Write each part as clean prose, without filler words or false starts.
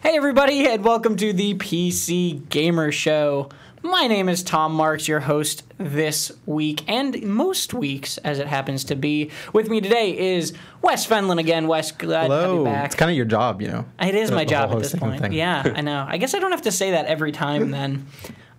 Hey everybody, and welcome to the PC Gamer Show. My name is Tom Marks, your host this week, and most weeks, as it happens to be. With me today is Wes Fenlon again. Wes, glad to have you back. It's kind of your job, you know. It is my job at this point. Thing. Yeah, I know. I guess I don't have to say that every time then.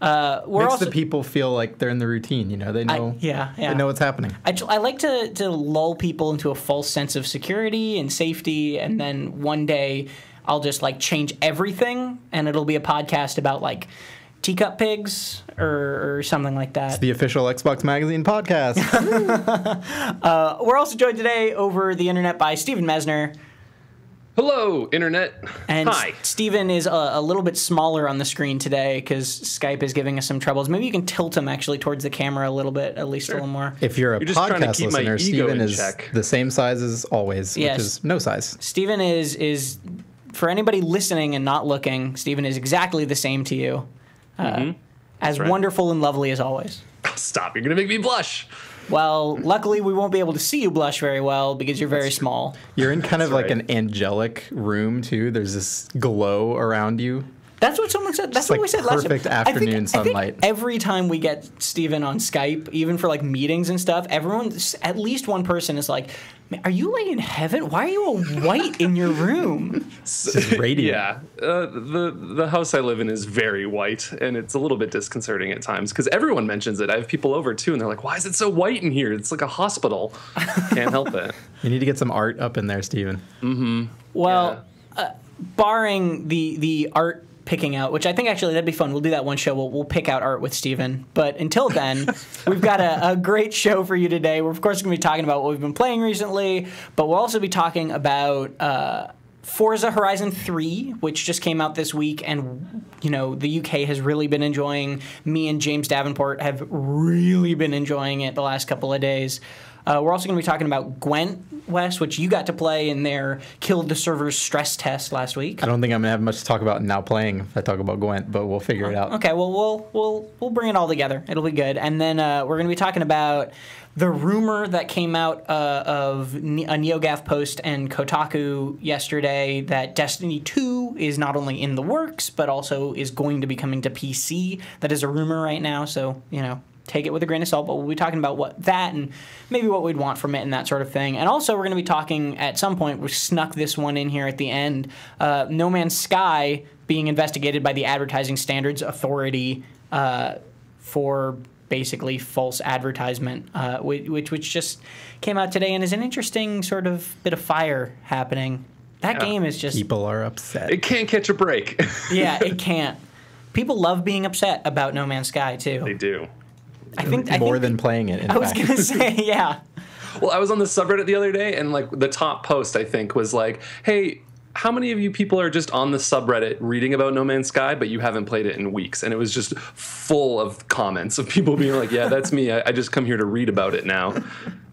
Makes the people feel like they're in the routine, you know. They know, they know what's happening. I like to lull people into a false sense of security and safety, and then one day I'll just like change everything, and it'll be a podcast about like teacup pigs or something like that. It's the official Xbox Magazine podcast. We're also joined today over the internet by Steven Mesner. Hello, Internet. And Hi. Steven is a little bit smaller on the screen today because Skype is giving us some troubles. Maybe you can tilt him actually towards the camera a little bit, at least a little more. If you're just trying to podcast keep my listener, ego Steven in is check. the same size as always, Yes. which is no size. Steven is, for anybody listening and not looking, Steven is exactly the same to you. As right. Wonderful and lovely as always. Stop, you're going to make me blush. Well, luckily we won't be able to see you blush very well because you're very small. You're in kind of like right. an angelic room, too. There's this glow around you. That's what someone said. That's what like we said last time. perfect afternoon sunlight. I think every time we get Steven on Skype, even for like meetings and stuff, at least one person is like, "Are you like in heaven? Why are you all white in your room?" It's just radiant. Yeah, the house I live in is very white, and it's a little bit disconcerting at times because everyone mentions it. I have people over too, and they're like, "Why is it so white in here? It's like a hospital." Can't help it. You need to get some art up in there, Steven. Well, barring the art picking out, which I think actually that'd be fun. We'll do that one show. We'll pick out art with Steven. But until then, we've got a great show for you today. We're, of course, going to be talking about what we've been playing recently, but we'll also be talking about Forza Horizon 3, which just came out this week, and, you know, the UK has really been enjoying. Me and James Davenport have really been enjoying it the last couple of days. We're also going to be talking about Gwent, Wes, which you got to play in their Killed the Servers stress test last week. I don't think I'm going to have much to talk about now playing if I talk about Gwent, but we'll figure it out. Okay, well, we'll bring it all together. It'll be good. And then we're going to be talking about the rumor that came out of a NeoGAF post and Kotaku yesterday that Destiny 2 is not only in the works, but also is going to be coming to PC. That is a rumor right now, so, you know, take it with a grain of salt, but we'll be talking about what that and maybe what we'd want from it and that sort of thing. And also we're going to be talking at some point, we snuck this one in here at the end, No Man's Sky being investigated by the Advertising Standards Authority for basically false advertisement, which just came out today and is an interesting sort of bit of fire happening. That game is just... People are upset. It can't catch a break. Yeah, it can't. People love being upset about No Man's Sky, too. They do. I think More than playing it, in I was fact. going to say, yeah. Well, I was on the subreddit the other day, and like the top post, I think, was like, "Hey, how many of you people are just on the subreddit reading about No Man's Sky, but you haven't played it in weeks?" And it was just full of comments of people being like, "Yeah, that's me. I just come here to read about it now."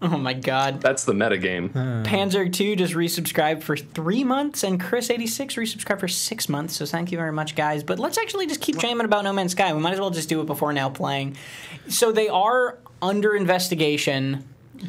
Oh my God. That's the metagame. Panzer 2 just resubscribed for 3 months, and Chris86 resubscribed for 6 months, so thank you very much, guys. But let's actually just keep jamming about No Man's Sky. We might as well just do it before now playing. So they are under investigation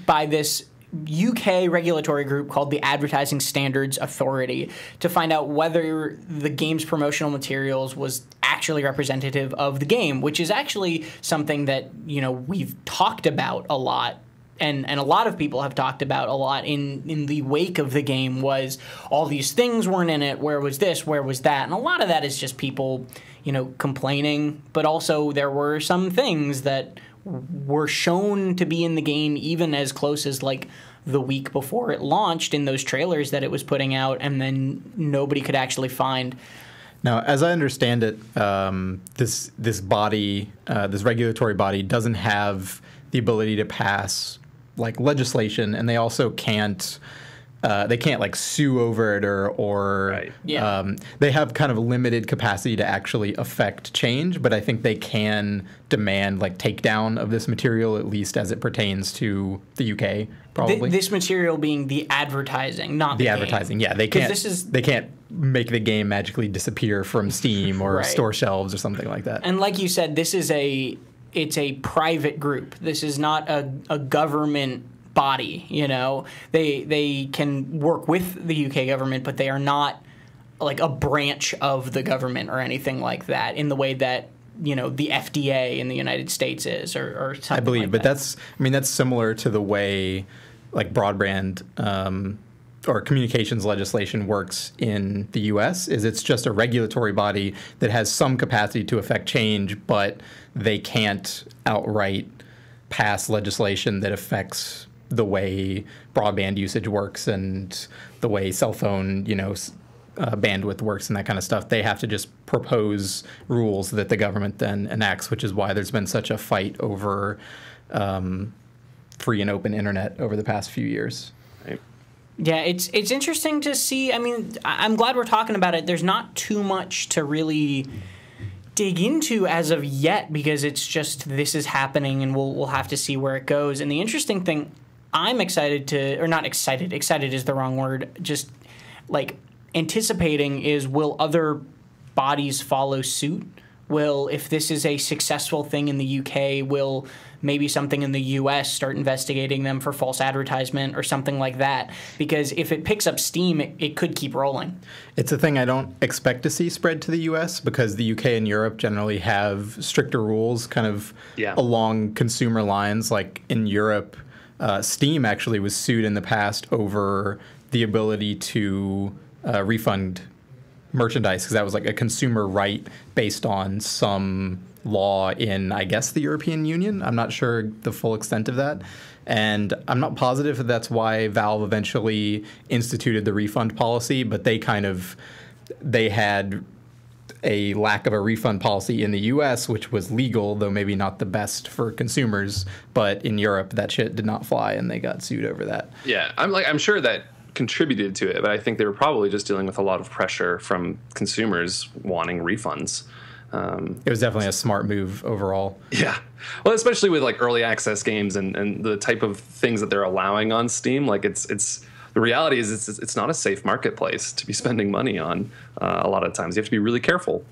by this UK regulatory group called the Advertising Standards Authority to find out whether the game's promotional materials was actually representative of the game, which is actually something that, you know, we've talked about a lot. And a lot of people have talked about a lot in the wake of the game was all these things weren't in it. Where was this? Where was that? And a lot of that is just people, you know, complaining. But also there were some things that were shown to be in the game even as close as like the week before it launched in those trailers that it was putting out, and then nobody could actually find. Now, as I understand it, this body, this regulatory body, doesn't have the ability to pass like legislation, and they also can't. They can't like sue over it or Right. Yeah. They have kind of a limited capacity to actually affect change, but I think they can demand like takedown of this material, at least as it pertains to the UK. Probably This material being the advertising, not the game. advertising. Yeah, they can't. They can't make the game magically disappear from Steam or Right. store shelves or something like that. And like you said, this is it's a private group. This is not a government body, you know. They can work with the UK government, but they are not like a branch of the government or anything like that in the way that the FDA in the United States is, or something. I believe, like but that. that's similar to the way like broadband or communications legislation works in the U.S. is it's just a regulatory body that has some capacity to affect change, but they can't outright pass legislation that affects the way broadband usage works and the way cell phone, bandwidth works and that kind of stuff. They have to just propose rules that the government then enacts, which is why there's been such a fight over free and open internet over the past few years. Right. Yeah, it's interesting to see. I mean, I'm glad we're talking about it. There's not too much to really dig into as of yet because it's just this is happening and we'll have to see where it goes. And the interesting thing I'm excited to, or not excited is the wrong word, just like anticipating is, will other bodies follow suit? Will, if this is a successful thing in the UK, will maybe something in the US start investigating them for false advertisement or something like that? Because if it picks up steam, it could keep rolling. It's a thing I don't expect to see spread to the US because the UK and Europe generally have stricter rules kind of along consumer lines. Like in Europe, Steam actually was sued in the past over the ability to refund merchandise because that was like a consumer right based on some law in, I guess, the European Union. I'm not sure the full extent of that. And I'm not positive that that's why Valve eventually instituted the refund policy, but they had a lack of a refund policy in the US, which was legal, though maybe not the best for consumers. But in Europe, that shit did not fly and they got sued over that. Yeah, I'm sure that contributed to it, but I think they were probably just dealing with a lot of pressure from consumers wanting refunds. It was definitely a smart move overall. Yeah. Well, especially with like early access games and the type of things that they're allowing on Steam. Like it's the reality is it's not a safe marketplace to be spending money on. A lot of times you have to be really careful.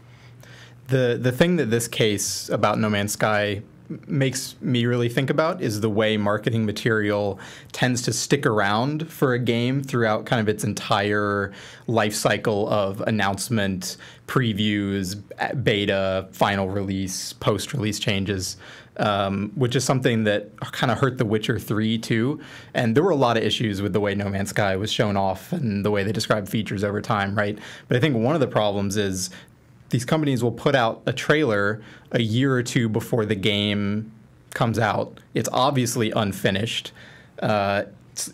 The thing that this case about No Man's Sky makes me really think about is the way marketing material tends to stick around for a game throughout kind of its entire life cycle of announcement, previews, beta, final release, post-release changes, which is something that kind of hurt The Witcher 3 too. And there were a lot of issues with the way No Man's Sky was shown off and the way they described features over time, right? But I think one of the problems is these companies will put out a trailer a year or two before the game comes out. It's obviously unfinished.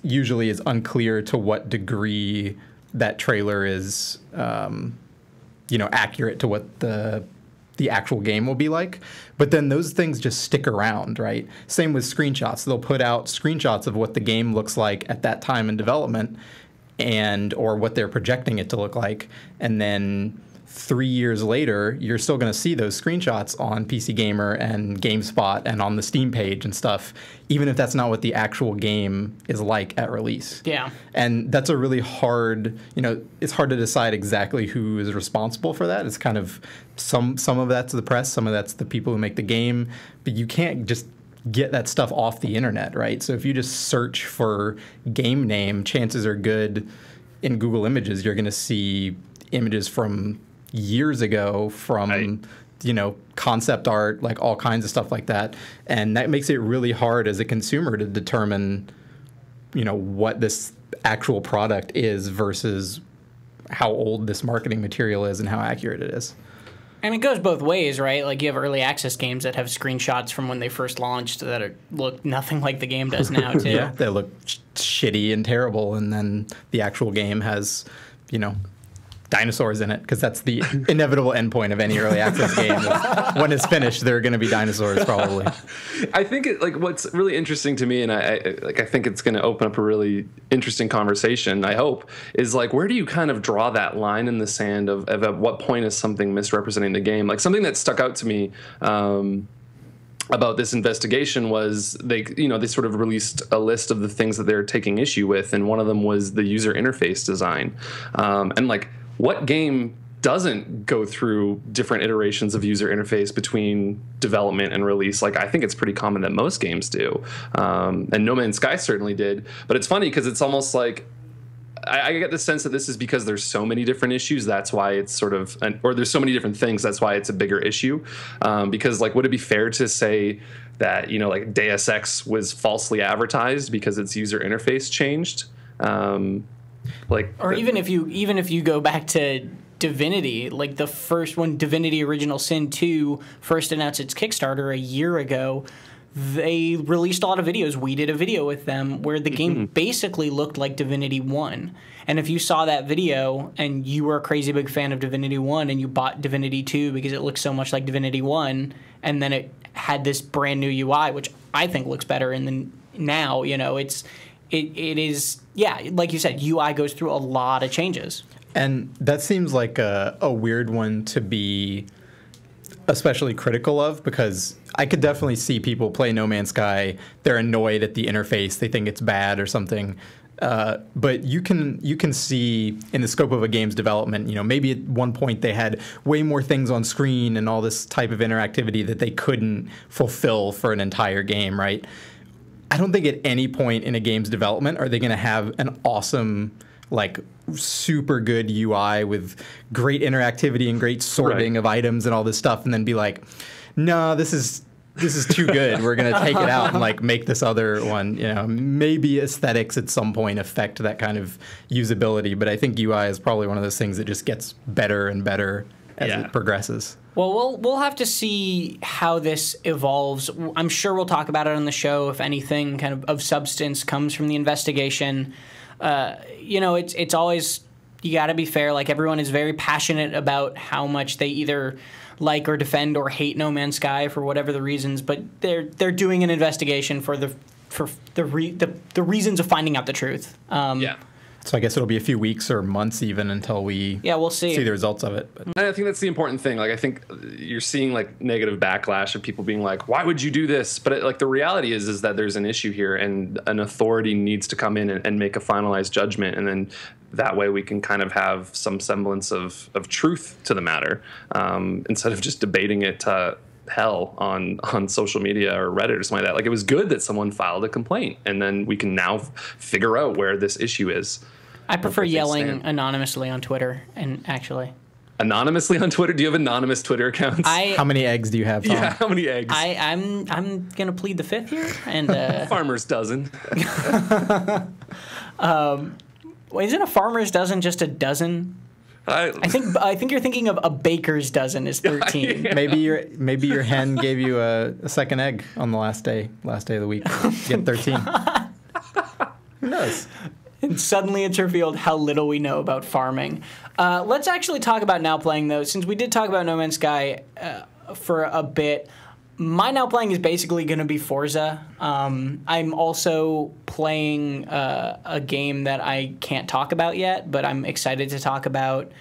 Usually it's unclear to what degree that trailer is, accurate to what the actual game will be like. But then those things just stick around, right? Same with screenshots. They'll put out screenshots of what the game looks like at that time in development or what they're projecting it to look like. And then 3 years later, you're still going to see those screenshots on PC Gamer and GameSpot and on the Steam page and stuff, even if that's not what the actual game is like at release. Yeah. And that's a really hard, it's hard to decide exactly who is responsible for that. It's kind of some of that's the press, some of that's the people who make the game, but you can't just get that stuff off the internet, right? So if you just search for game name, chances are good in Google Images, you're going to see images from years ago from, concept art, like all kinds of stuff like that. And that makes it really hard as a consumer to determine, what this actual product is versus how old this marketing material is and how accurate it is. And it goes both ways, right? Like you have early access games that have screenshots from when they first launched that look nothing like the game does now, too. Yeah, they look shitty and terrible. And then the actual game has, dinosaurs in it, because that's the inevitable endpoint of any early access game. When it's finished, there are going to be dinosaurs probably. I think what's really interesting to me, and I think it's going to open up a really interesting conversation, I hope, is like, where do you kind of draw that line in the sand of at what point is something misrepresenting the game? Like something that stuck out to me about this investigation was they sort of released a list of the things that they're taking issue with, and one of them was the user interface design, and like, what game doesn't go through different iterations of user interface between development and release? Like, I think it's pretty common that most games do. And No Man's Sky certainly did. But it's funny because it's almost like I get the sense that this is because there's so many different issues. That's why it's sort of, or there's so many different things. That's why it's a bigger issue. Because like, would it be fair to say that, you know, like Deus Ex was falsely advertised because its user interface changed? Even if you go back to Divinity, like the first when Divinity Original Sin 2 first announced its Kickstarter a year ago, they released a lot of videos. We did a video with them where the game basically looked like Divinity 1. And if you saw that video and you were a crazy big fan of Divinity 1 and you bought Divinity 2 because it looked so much like Divinity 1, and then it had this brand new UI, which I think looks better, and then now, you know, it is, yeah, like you said, UI goes through a lot of changes. And that seems like a weird one to be especially critical of, because I could definitely see people play No Man's Sky, they're annoyed at the interface, they think it's bad or something. But you can see in the scope of a game's development, you know, maybe at one point they had way more things on screen and all this type of interactivity that they couldn't fulfill for an entire game, right? I don't think at any point in a game's development are they going to have an awesome, like, super good UI with great interactivity and great sorting of items and all this stuff, and then be like, no, this is too good. We're going to take it out and like make this other one. You know, maybe aesthetics at some point affect that kind of usability, but I think UI is probably one of those things that just gets better and better as it progresses. Well, we'll have to see how this evolves. I'm sure we'll talk about it on the show if anything kind of substance comes from the investigation. You know, it's always, you got to be fair. Like, everyone is very passionate about how much they either like or defend or hate No Man's Sky for whatever the reasons, but they're doing an investigation for the reasons of finding out the truth. So I guess it'll be a few weeks or months even until we'll see the results of it. But. And I think that's the important thing. Like, I think you're seeing like negative backlash of people being like, "Why would you do this?" But like the reality is that there's an issue here, and an authority needs to come in and make a finalized judgment, and then that way we can kind of have some semblance of truth to the matter, instead of just debating it to hell on social media or Reddit or something like that. Like, it was good that someone filed a complaint, and then we can now figure out where this issue is. I prefer yelling anonymously on Twitter, and actually. Anonymously on Twitter? Do you have anonymous Twitter accounts? How many eggs do you have, Tom? Yeah, how many eggs? I'm gonna plead the fifth here, and farmer's dozen. Isn't a farmer's dozen just a dozen? I think you're thinking of a baker's dozen is 13. Yeah. Maybe your hen gave you a second egg on the last day of the week. You get 13. Who knows? And suddenly it's revealed how little we know about farming. Let's actually talk about Now Playing, though. Since we did talk about No Man's Sky for a bit, my Now Playing is basically going to be Forza. I'm also playing a game that I can't talk about yet, but I'm excited to talk about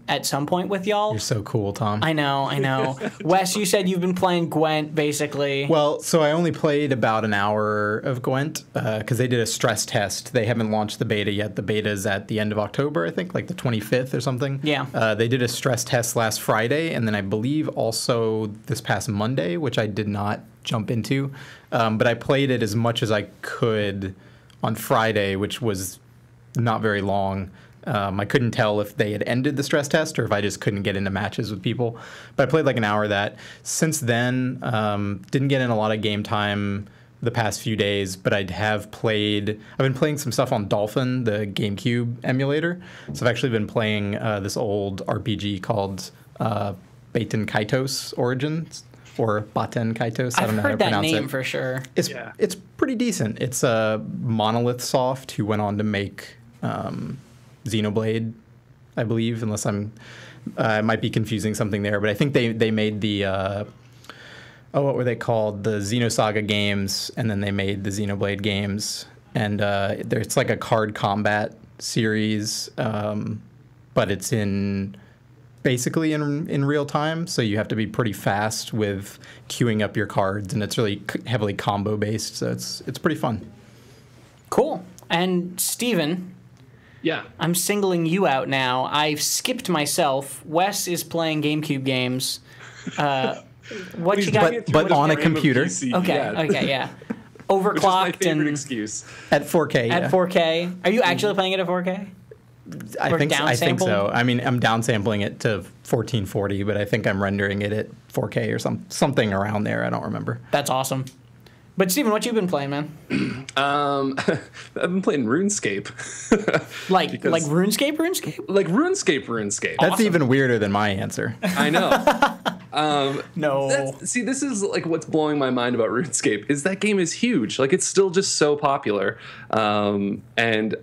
at some point with y'all. You're so cool, Tom. I know. Wes, you said you've been playing Gwent, basically. Well, so I only played about an hour of Gwent because they did a stress test. They haven't launched the beta yet. The beta is at the end of October, I think, like the 25th or something. Yeah. They did a stress test last Friday, and then I believe also this past Monday, which I did not jump into. But I played it as much as I could on Friday, which was not very long. I couldn't tell if they had ended the stress test or if I just couldn't get into matches with people. But I played like an hour of that. Since then, didn't get in a lot of game time the past few days, but I've been playing some stuff on Dolphin, the GameCube emulator. So I've actually been playing this old RPG called Baten Kaitos Origins, or Baten Kaitos. I don't know how to pronounce it. I've heard that name for sure. It's pretty decent. It's Monolith Soft, who went on to make Xenoblade, I believe, unless I might be confusing something there, but I think they made the what were they called? The Xenosaga games, and then they made the Xenoblade games, and it's like a card combat series, but it's basically in real time, so you have to be pretty fast with queuing up your cards, and it's really heavily combo based, so it's pretty fun. Cool. And Steven, yeah, I'm singling you out now. I've skipped myself. Wes is playing GameCube games. What you got? But on a computer. Okay, yeah. Which is my overclocked favorite and excuse. At 4K. at Yeah. 4K. Are you actually playing it at 4K? I Or think downsampled? so. I mean, I'm downsampling it to 1440, but I think I'm rendering it at 4K or something around there. I don't remember. That's awesome. But Steven, what you been playing, man? I've been playing RuneScape. Like Because- RuneScape? Like RuneScape. That's Awesome. even weirder than my answer. I know. No. See, this is like what's blowing my mind about RuneScape is that game is huge. Like it's still just so popular, and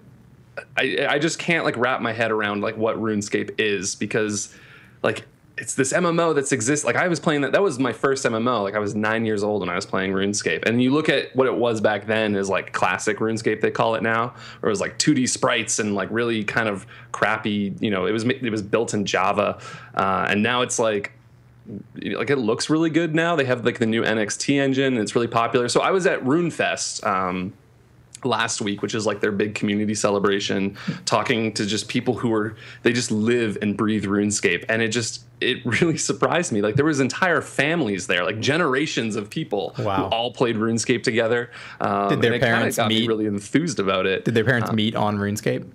I just can't like wrap my head around like what RuneScape is because like it's this MMO that's exists. Like I was playing that was my first MMO. Like I was 9 years old when I was playing RuneScape, and you look at what it was back then is like classic RuneScape they call it now, where it was like 2D sprites and like really kind of crappy. You know, it was built in Java, and now it's like it looks really good now. They have like the new NXT engine. And it's really popular. So I was at RuneFest last week, which is like their big community celebration, talking to just people they just live and breathe RuneScape. And it really surprised me. Like there was entire families there, like generations of people who all played RuneScape together. Did their parents got me meet? really enthused about it. Did their parents meet on RuneScape?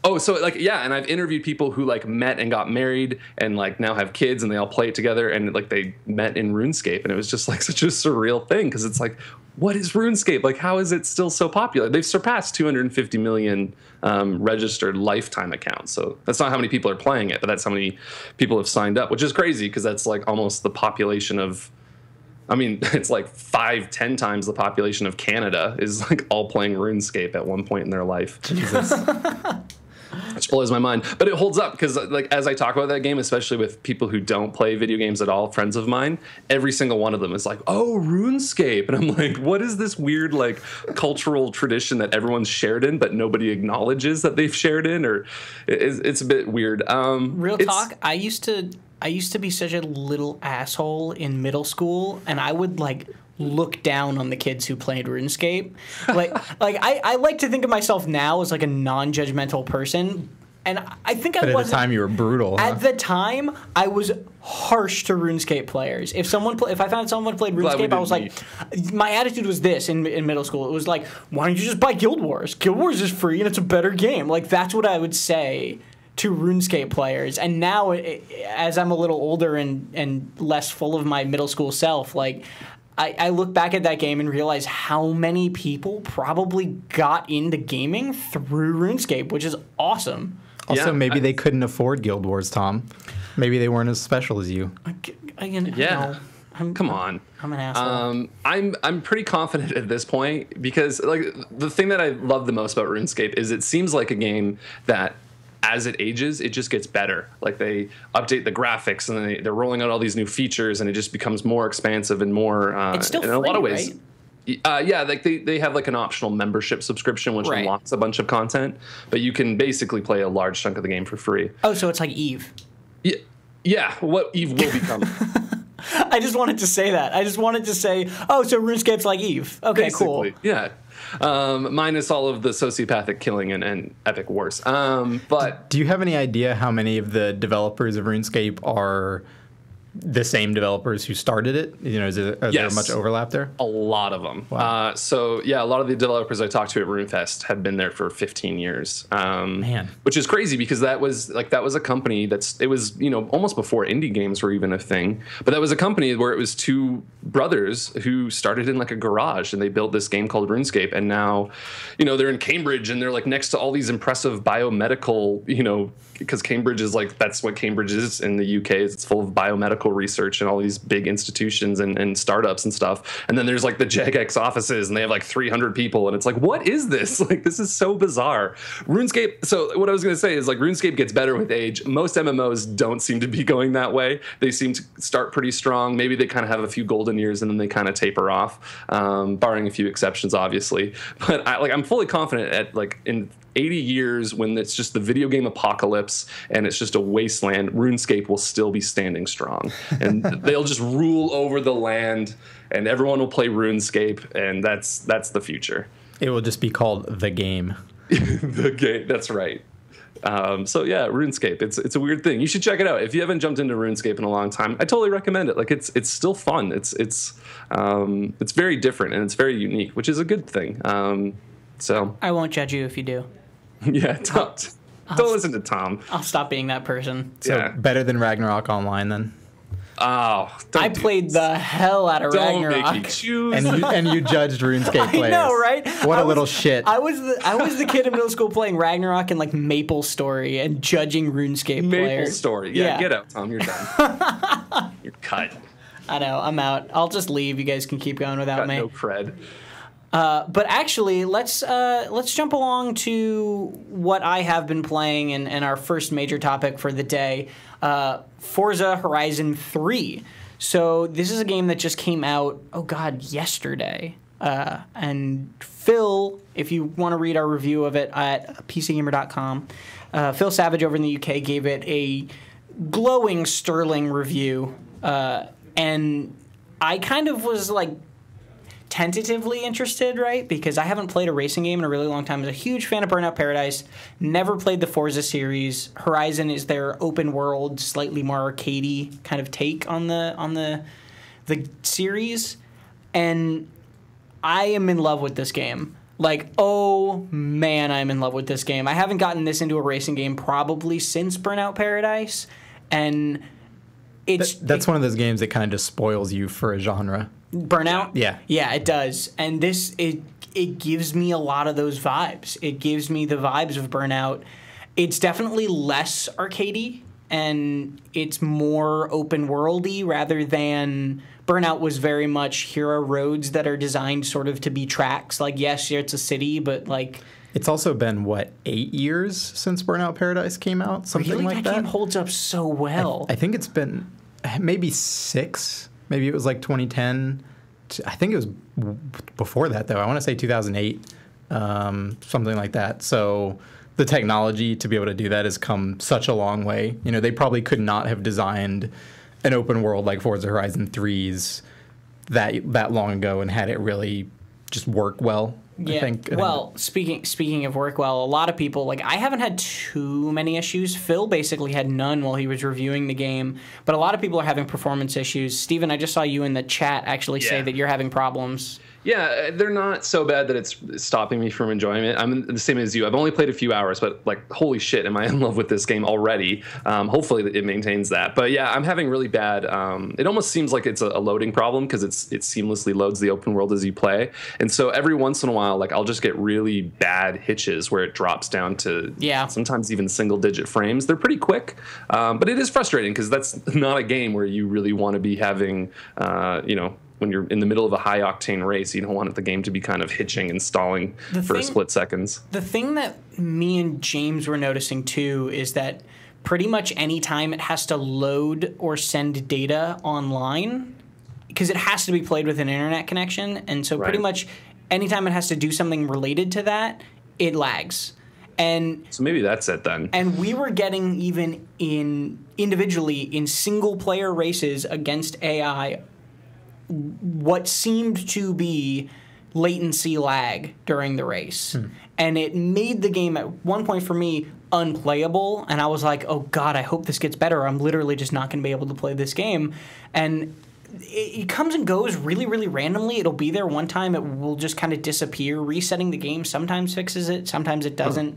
Oh, so like, yeah. And I've interviewed people who like met and got married and like now have kids and they all play it together. And like they met in RuneScape. And it was just like such a surreal thing. Cause it's like, what is RuneScape? Like, how is it still so popular? They've surpassed 250 million registered lifetime accounts. So that's not how many people are playing it, but that's how many people have signed up, which is crazy because that's like almost the population of, I mean, it's like 5-10 times the population of Canada is like all playing RuneScape at one point in their life. Jesus. Which blows my mind, but it holds up because like as I talk about that game, especially with people who don't play video games at all, friends of mine, every single one of them is like, oh, RuneScape. And I'm like, what is this weird like cultural tradition that everyone's shared in but nobody acknowledges that they've shared in? Or it's a bit weird. Real talk, I used to be such a little asshole in middle school, and I would like look down on the kids who played RuneScape. Like I like to think of myself now as like a non-judgmental person, and I think I was. But at the time, you were brutal. Huh? At the time, I was harsh to RuneScape players. If I found someone played RuneScape, I was like, my attitude was this in middle school. It was like, why don't you just buy Guild Wars? Guild Wars is free and it's a better game. Like that's what I would say to RuneScape players. And now, as I'm a little older and less full of my middle school self, like I look back at that game and realize how many people probably got into gaming through RuneScape, which is awesome. Also, maybe they couldn't afford Guild Wars, Tom. Maybe they weren't as special as you. Yeah. Come on. I'm an asshole. I'm pretty confident at this point because like the thing that I love the most about RuneScape is it seems like a game that as it ages, it just gets better. Like they update the graphics and they're rolling out all these new features and it just becomes more expansive and more it's still in free, a lot of ways. Right? Yeah, like they have like an optional membership subscription which unlocks a bunch of content, but you can basically play a large chunk of the game for free. Oh, so it's like Eve. Yeah, what Eve will become. I just wanted to say that. I just wanted to say, oh, so RuneScape's like Eve. Okay, basically, cool. Yeah. Minus all of the sociopathic killing and epic wars. But do you have any idea how many of the developers of RuneScape are the same developers who started it? You know, is there much overlap there? A lot of them. Wow. So yeah, a lot of the developers I talked to at RuneFest have been there for 15 years. Man, which is crazy because that was a company it was almost before indie games were even a thing. But that was a company where it was two brothers who started in like a garage and they built this game called RuneScape. And now, they're in Cambridge and they're like next to all these impressive biomedical, because Cambridge is like, that's what Cambridge is in the UK. It's full of biomedical research and all these big institutions and startups and stuff. And then there's like the Jagex offices and they have like 300 people. And it's like, what is this? Like, this is so bizarre. RuneScape. So what I was going to say is like RuneScape gets better with age. Most MMOs don't seem to be going that way. They seem to start pretty strong. Maybe they kind of have a few golden years and then they kind of taper off, barring a few exceptions, obviously. But I'm fully confident at like in 80 years when it's just the video game apocalypse and it's just a wasteland, RuneScape will still be standing strong and they'll just rule over the land and everyone will play RuneScape and that's the future. It will just be called The Game. The game, that's right. So yeah, RuneScape. It's a weird thing. You should check it out if you haven't jumped into RuneScape in a long time. I totally recommend it. Like it's still fun. It's very different and it's very unique, which is a good thing. So I won't judge you if you do. Yeah, don't listen to Tom. I'll stop being that person. So Yeah. better than Ragnarok Online then. Oh, I played the hell out of Don't Ragnarok. make me choose. And you judged RuneScape players. I know, right? What a little shit. I was the kid in middle school playing Ragnarok and like Maple Story and judging RuneScape Maple players. Story. Yeah, get out, Tom. You're done. You're cut. I know. I'm out. I'll just leave. You guys can keep going without Got me. no cred. But actually, let's jump along to what I have been playing and our first major topic for the day, Forza Horizon 3. So this is a game that just came out, yesterday. And Phil, if you want to read our review of it at PCGamer.com, Phil Savage over in the UK gave it a glowing, sterling review. And I kind of was like, tentatively interested, right? Because I haven't played a racing game in a really long time. I was a huge fan of Burnout Paradise. Never played the Forza series. Horizon is their open world, slightly more arcadey kind of take on the series, and I am in love with this game. Like, oh man, I'm in love with this game. I haven't gotten this into a racing game probably since Burnout Paradise, and that's one of those games that kind of just spoils you for a genre. Burnout? Yeah, it does. And this it gives me a lot of those vibes. It gives me the vibes of Burnout. It's definitely less arcadey and it's more open worldy rather than Burnout was very much here are roads that are designed sort of to be tracks. Like yes, it's a city, but like it's also been 8 years since Burnout Paradise came out, something really? like that. That game holds up so well. I think it's been maybe 6. Maybe it was like 2010. I think it was before that, though. I want to say 2008, something like that. So the technology to be able to do that has come such a long way. You know, they probably could not have designed an open world like Forza Horizon 3's that long ago and had it really just work well. Yeah. I think. Well, speaking of work well, a lot of people, like, I haven't had too many issues. Phil basically had none while he was reviewing the game, but a lot of people are having performance issues. Steven, I just saw you in the chat actually say that you're having problems. Yeah, they're not so bad that it's stopping me from enjoying it. I'm the same as you. I've only played a few hours, but like, holy shit, am I in love with this game already? Hopefully it maintains that. But yeah, I'm having really bad. It almost seems like it's a loading problem because it seamlessly loads the open world as you play. And so every once in a while, like I'll just get really bad hitches where it drops down to sometimes even single-digit frames. They're pretty quick, but it is frustrating because that's not a game where you really want to be having, when you're in the middle of a high-octane race, you don't want the game to be kind of hitching and stalling for a split seconds. The thing that me and James were noticing, too, is that pretty much any time it has to load or send data online, because it has to be played with an internet connection, and so pretty much anytime it has to do something related to that, it lags. And so maybe that's it then. And we were getting even individually in single-player races against AI what seemed to be latency lag during the race. And it made the game at one point for me unplayable. And I was like, oh God, I hope this gets better. I'm literally just not going to be able to play this game. And it comes and goes really, really randomly. It'll be there one time. It will just kind of disappear. Resetting the game sometimes fixes it. Sometimes it doesn't.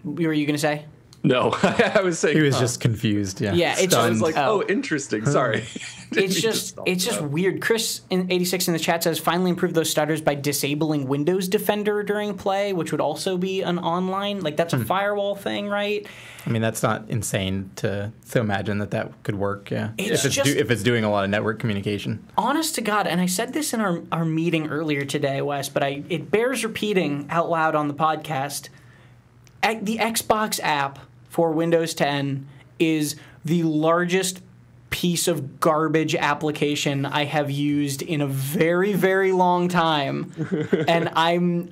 What were you going to say? No, I was saying he was just confused. Yeah, it's I was like, oh, interesting. Sorry. It's just weird. Chris in 86 in the chat says finally improved those stutters by disabling Windows Defender during play, which would also be an online, like that's a firewall thing, right? I mean, that's not insane to imagine that could work. Yeah, if it's doing a lot of network communication. Honest to God, and I said this in our meeting earlier today, Wes, but it bears repeating out loud on the podcast. The Xbox app for Windows 10 is the largest piece of garbage application I have used in a very, very long time. And I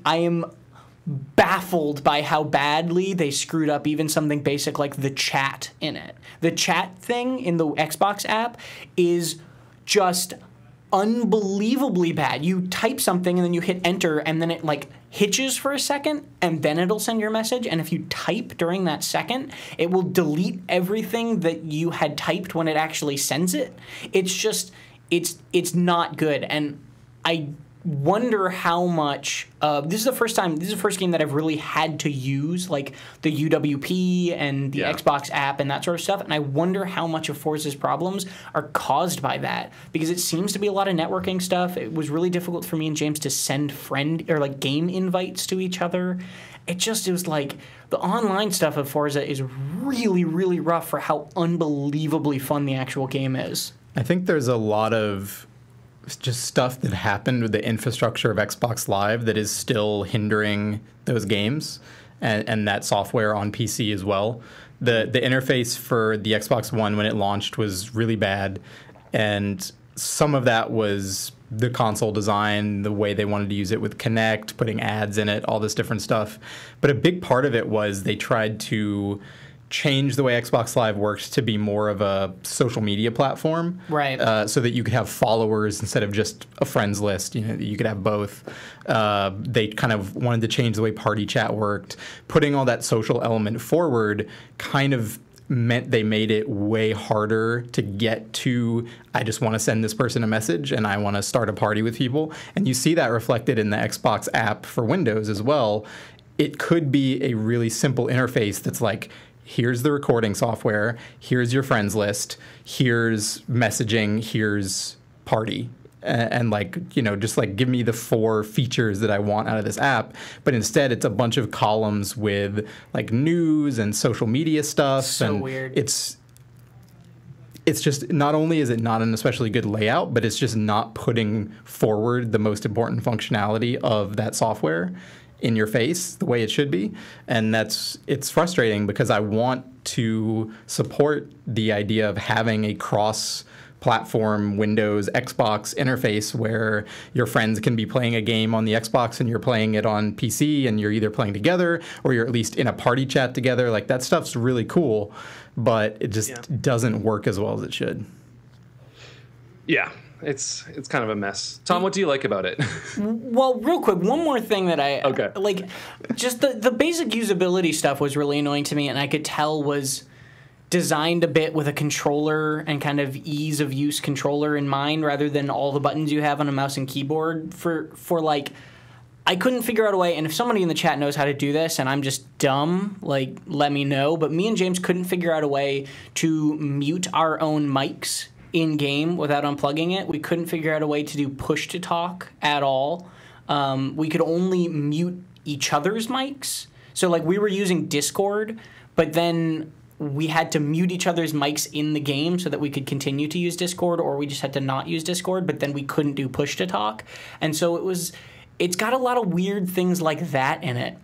am baffled by how badly they screwed up even something basic like the chat in it. The chat thing in the Xbox app is just unbelievably bad. You type something and then you hit enter and then it like hitches for a second and then it'll send your message. And if you type during that second, it will delete everything that you had typed when it actually sends it. It's just, it's not good. And I wonder how much this is the first game that I've really had to use like the UWP and the Xbox app and that sort of stuff, and I wonder how much of Forza's problems are caused by that, because it seems to be a lot of networking stuff. It was really difficult for me and James to send friend or like game invites to each other. It was like the online stuff of Forza is really, really rough for how unbelievably fun the actual game is. I think there's a lot of just stuff that happened with the infrastructure of Xbox Live that is still hindering those games and that software on PC as well. The interface for the Xbox One when it launched was really bad, and some of that was the console design, the way they wanted to use it with Kinect, putting ads in it, all this different stuff. But a big part of it was they tried to change the way Xbox Live works to be more of a social media platform, right? So that you could have followers instead of just a friends list. You could have both. They kind of wanted to change the way party chat worked. Putting all that social element forward kind of meant they made it way harder to get to, I just want to send this person a message and I want to start a party with people. And you see that reflected in the Xbox app for Windows as well. It could be a really simple interface that's like, here's the recording software, here's your friends list, here's messaging, here's party. And like, just like give me the 4 features that I want out of this app. But instead, it's a bunch of columns with like news and social media stuff. So and weird. It's just, not only is it not an especially good layout, but it's just not putting forward the most important functionality of that software in your face the way it should be. And it's frustrating because I want to support the idea of having a cross-platform Windows Xbox interface where your friends can be playing a game on the Xbox and you're playing it on PC, and you're either playing together or you're at least in a party chat together. Like, that stuff's really cool, but it just doesn't work as well as it should. Yeah. It's kind of a mess. Tom, what do you like about it? Well, real quick, one more thing that I like, just the basic usability stuff was really annoying to me, and I could tell was designed a bit with a controller and kind of ease of use controller in mind, rather than all the buttons you have on a mouse and keyboard for like, I couldn't figure out a way, and if somebody in the chat knows how to do this and I'm just dumb, like, let me know, but me and James couldn't figure out a way to mute our own mics in-game without unplugging it. We couldn't figure out a way to do push-to-talk at all. We could only mute each other's mics. So, like, we were using Discord, but then we had to mute each other's mics in the game so that we could continue to use Discord, or we just had to not use Discord, but then we couldn't do push-to-talk. And so it's got a lot of weird things like that in it.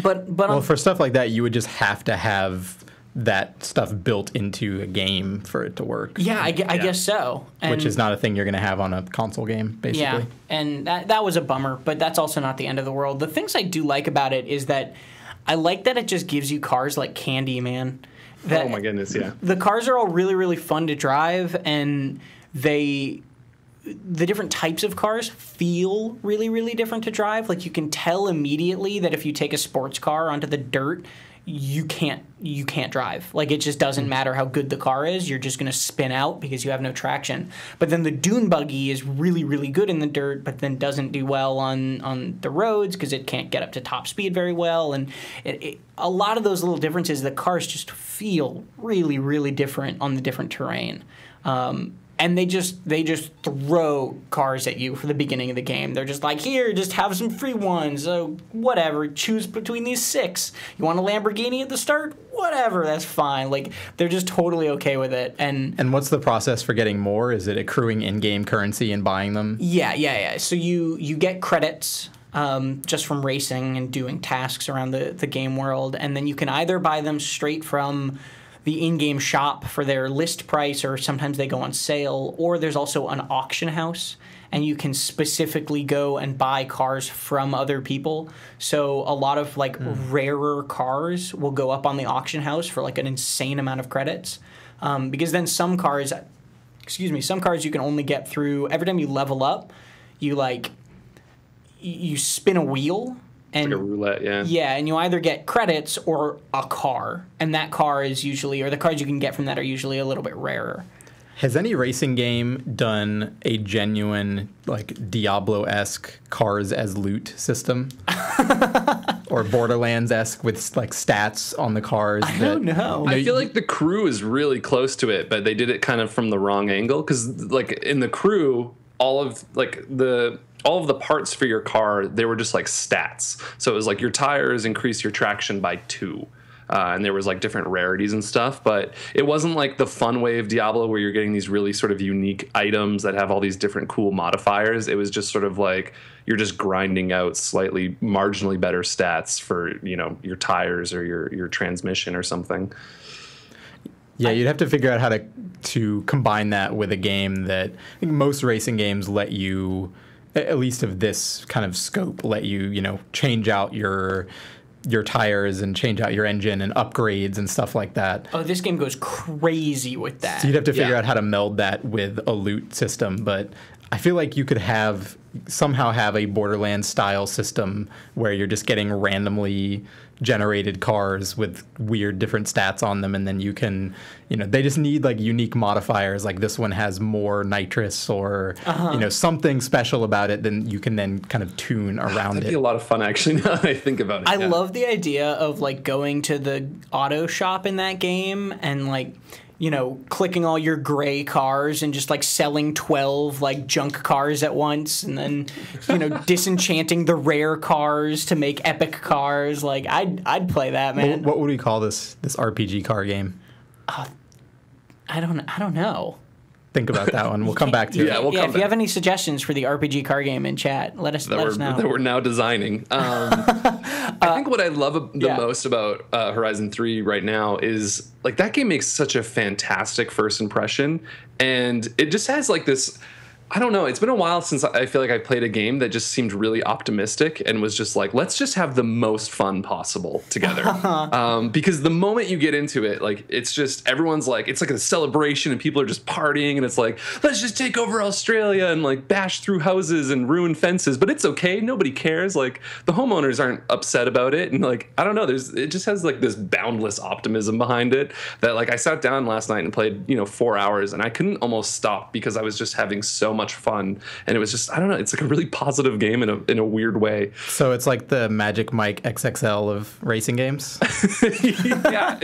But well, for stuff like that, you would just have to have that stuff built into a game for it to work. Yeah, I guess so. And which is not a thing you're going to have on a console game, basically. Yeah, and that was a bummer, but that's also not the end of the world. The things I do like about it is that I like that it just gives you cars like candy, man. Oh my goodness, yeah. The cars are all really, really fun to drive, and the different types of cars feel really, really different to drive. Like, you can tell immediately that if you take a sports car onto the dirt, you can't drive. Like, it just doesn't matter how good the car is. You're just going to spin out because you have no traction. But then the dune buggy is really, really good in the dirt, but then doesn't do well on the roads because it can't get up to top speed very well. And a lot of those little differences, the cars just feel really, really different on the different terrain. And they just throw cars at you for the beginning of the game. They're just like, here, just have some free ones. So whatever, choose between these 6. You want a Lamborghini at the start? Whatever, that's fine. Like, they're just totally okay with it. And what's the process for getting more? Is it accruing in-game currency and buying them? Yeah. So you get credits just from racing and doing tasks around the game world, and then you can either buy them straight from the in-game shop for their list price, or sometimes they go on sale, or there's also an auction house, and you can specifically go and buy cars from other people. So a lot of like rarer cars will go up on the auction house for like an insane amount of credits, because then some cars, some cars you can only get through every time you level up. You spin a wheel. And, like a roulette, yeah. Yeah, and you either get credits or a car, and that car is usually, or the cars you can get from that are usually a little bit rarer. Has any racing game done a genuine, like, Diablo-esque cars as loot system? Or Borderlands-esque with, like, stats on the cars? I don't know. I feel like The Crew is really close to it, but they did it kind of from the wrong angle. Because, like, in The Crew, all of the parts for your car, they were just like stats. So it was like your tires increase your traction by 2. And there was like different rarities and stuff, but it wasn't like the fun way of Diablo where you're getting these really sort of unique items that have all these different cool modifiers. It was just sort of like you're just grinding out slightly marginally better stats for, you know, your tires or your transmission or something. Yeah, you'd have to figure out how to combine that with a game that I think most racing games let you, at least of this kind of scope, let you, you know, change out your tires and change out your engine and upgrades and stuff like that. Oh, this game goes crazy with that. So you'd have to figure out how to meld that with a loot system, but I feel like you could somehow have a Borderlands style system where you're just getting randomly generated cars with weird different stats on them, and then you can, you know, they just need like unique modifiers, like this one has more nitrous or you know, something special about it, then you can then kind of tune around That'd it. be a lot of fun, actually, now that I think about it. I love the idea of like going to the auto shop in that game and like, you know, clicking all your gray cars and just like selling 12 like junk cars at once, and then, you know, disenchanting the rare cars to make epic cars. Like I'd play that, man. What would we call this RPG car game? I don't know. Think about that one. We'll come back to it. We'll come if you have any suggestions for the RPG car game in chat, let us know. That we're now designing. I think what I love the most about Horizon 3 right now is like that game makes such a fantastic first impression, and it just has like this, I don't know, it's been a while since I feel like I played a game that just seemed really optimistic and was just like, let's just have the most fun possible together. Because the moment you get into it, like, it's just, everyone's like, it's like a celebration and people are just partying and it's like, let's just take over Australia and like bash through houses and ruin fences, but it's okay. Nobody cares. Like, the homeowners aren't upset about it. And like, I don't know, it just has like this boundless optimism behind it that like I sat down last night and played, 4 hours and I couldn't almost stop because I was just having so much fun, and it was just, I don't know, it's like a really positive game in a weird way. So it's like the Magic Mike XXL of racing games. Yeah,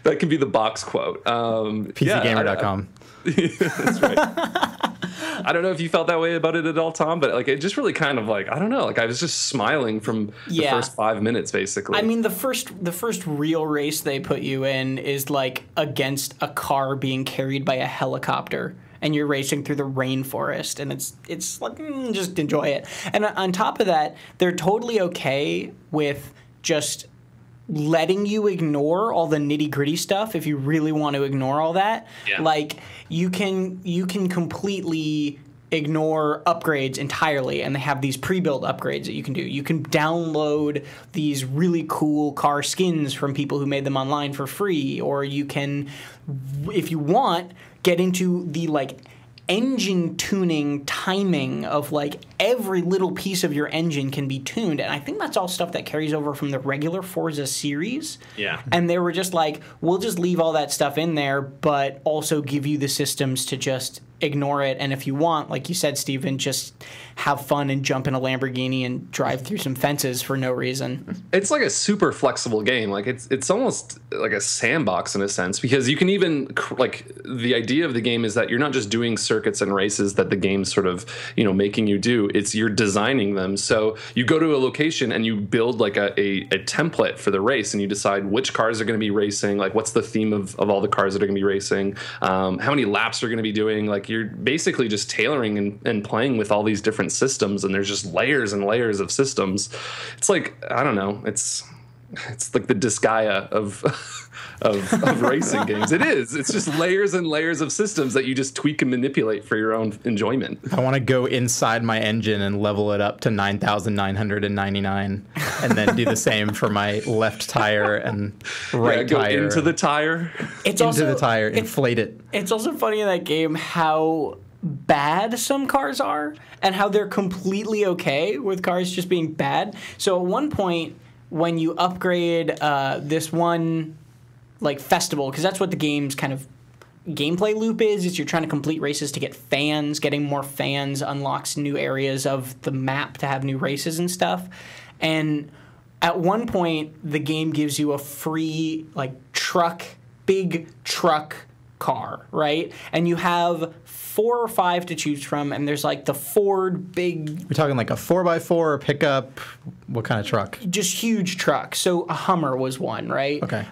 that can be the box quote. PCGamer.com. That's right. I don't know if you felt that way about it at all, Tom, but like it just really kind of like, I don't know, like I was just smiling from the first 5 minutes, basically. I mean, the first real race they put you in is like against a car being carried by a helicopter, and you're racing through the rainforest, and it's like, just enjoy it. And on top of that, they're totally okay with just letting you ignore all the nitty-gritty stuff if you really want to ignore all that. Yeah. Like, you can completely ignore upgrades entirely, and they have these pre-built upgrades that you can do. You can download these really cool car skins from people who made them online for free, or you can, if you want, get into the like engine tuning timing of like every little piece of your engine can be tuned, and I think that's all stuff that carries over from the regular Forza series. Yeah. And they were just like, we'll just leave all that stuff in there, but also give you the systems to just ignore it, and if you want, like you said, Steven, just have fun and jump in a Lamborghini and drive through some fences for no reason. It's like a super flexible game. Like it's almost like a sandbox in a sense, because you can even, like, the idea of the game is that you're not just doing circuits and races that the game's sort of, making you do. It's you're designing them. So you go to a location and you build like a template for the race, and you decide which cars are going to be racing, like what's the theme of all the cars that are going to be racing, how many laps are going to be doing. Like, you're basically just tailoring and playing with all these different systems, and there's just layers and layers of systems. It's like, I don't know, it's like the Disgaea of of racing games. It is. It's just layers and layers of systems that you just tweak and manipulate for your own enjoyment. I want to go inside my engine and level it up to 9,999 and then do the same for my left tire and right go tire. into the tire. It's into the tire, inflate it. It's also funny in that game how bad some cars are and how they're completely okay with cars just being bad. So at one point, when you upgrade this one like festival, because that's what the game's kind of gameplay loop is you're trying to complete races to get fans. Getting more fans unlocks new areas of the map to have new races and stuff. And at one point, the game gives you a free like big truck car, right? And you have 4 or 5 to choose from, and there's like the Ford big... We're talking like a 4x4 pickup. What kind of truck? Just huge truck. So a Hummer was one, right? Okay.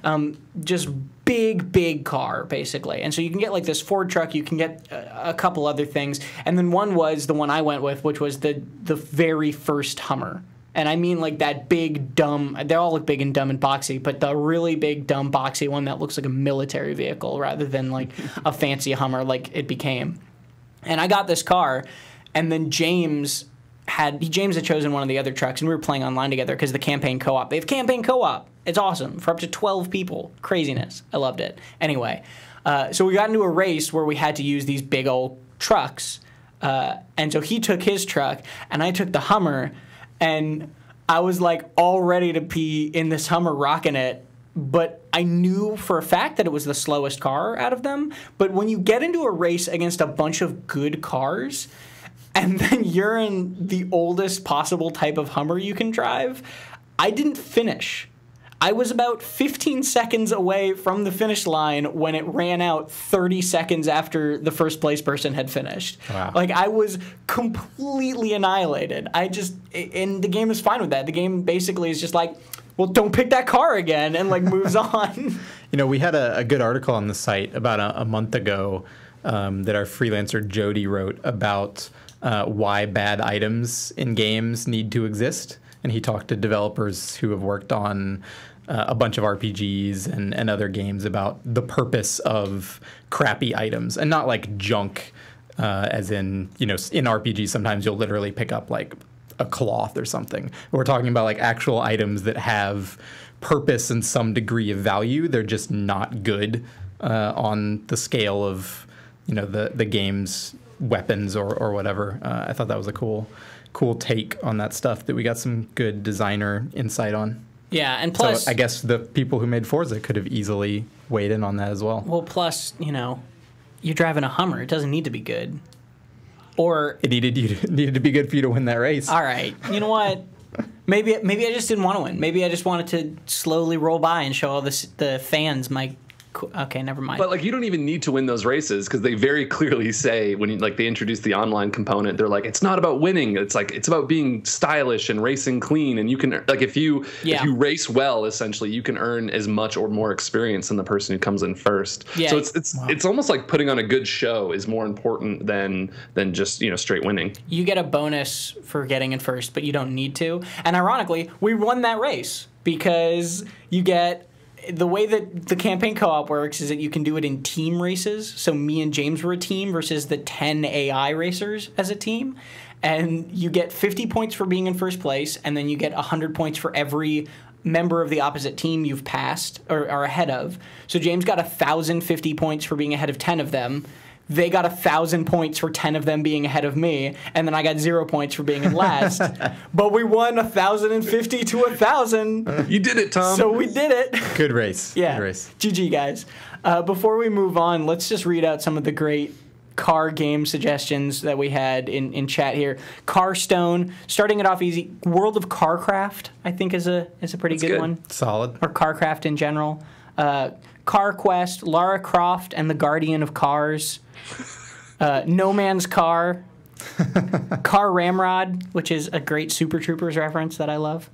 Just big car, basically. And so you can get like this Ford truck, you can get a couple other things, and then one was the one I went with, which was the very first Hummer. And I mean like that big, dumb... They all look big and dumb and boxy, but the really big, dumb, boxy one that looks like a military vehicle rather than like a fancy Hummer like it became. And I got this car, and then James had chosen one of the other trucks, and we were playing online together because the campaign co-op. They have campaign co-op. It's awesome for up to 12 people. Craziness. I loved it. Anyway, so we got into a race where we had to use these big old trucks. And so he took his truck, and I took the Hummer, and I was like all ready to pee in this Hummer rocking it. But I knew for a fact that it was the slowest car out of them. But when you get into a race against a bunch of good cars, and then you're in the oldest possible type of Hummer you can drive, I didn't finish. I was about 15 seconds away from the finish line when it ran out 30 seconds after the first place person had finished. Wow. Like, I was completely annihilated. And the game is fine with that. The game basically is just like, well, don't pick that car again, and like moves on. You know, we had a good article on the site about a month ago that our freelancer Jody wrote about why bad items in games need to exist. And he talked to developers who have worked on a bunch of RPGs and other games about the purpose of crappy items, and not like junk, as in, you know, in RPGs sometimes you'll literally pick up like a cloth or something. We're talking about like actual items that have purpose and some degree of value. They're just not good on the scale of, you know, the game's weapons or whatever. I thought that was a cool take on that stuff that we got some good designer insight on. Yeah, and plus... So I guess the people who made Forza could have easily weighed in on that as well. Well, plus, you know, you're driving a Hummer. It doesn't need to be good. Or... It needed to be good for you to win that race. All right. You know what? Maybe I just didn't want to win. Maybe I just wanted to slowly roll by and show all the fans my... Okay, never mind. But like, you don't even need to win those races, because they very clearly say when they introduce the online component, they're like, it's not about winning. It's like, it's about being stylish and racing clean. And you can, like, if you race well, essentially, you can earn as much or more experience than the person who comes in first. Yeah. So it's almost like putting on a good show is more important than just, you know, straight winning. You get a bonus for getting in first, but you don't need to. And ironically, we won that race because you get... The way that the campaign co-op works is that you can do it in team races. So me and James were a team versus the 10 AI racers as a team. And you get 50 points for being in first place, and then you get 100 points for every member of the opposite team you've passed or are ahead of. So James got 1,050 points for being ahead of 10 of them. They got 1,000 points for 10 of them being ahead of me, and then I got 0 points for being in last. But we won 1,050 to 1,000. You did it, Tom. So we did it. Good race. Yeah. Good race. GG, guys. Before we move on, let's just read out some of the great car game suggestions that we had in chat here. Carstone, starting it off easy. World of Carcraft, I think, is a pretty good one. Solid. Or Carcraft in general. Car Quest, Lara Croft and the Guardian of Cars. No Man's Car. Car Ramrod, which is a great Super Troopers reference that I love.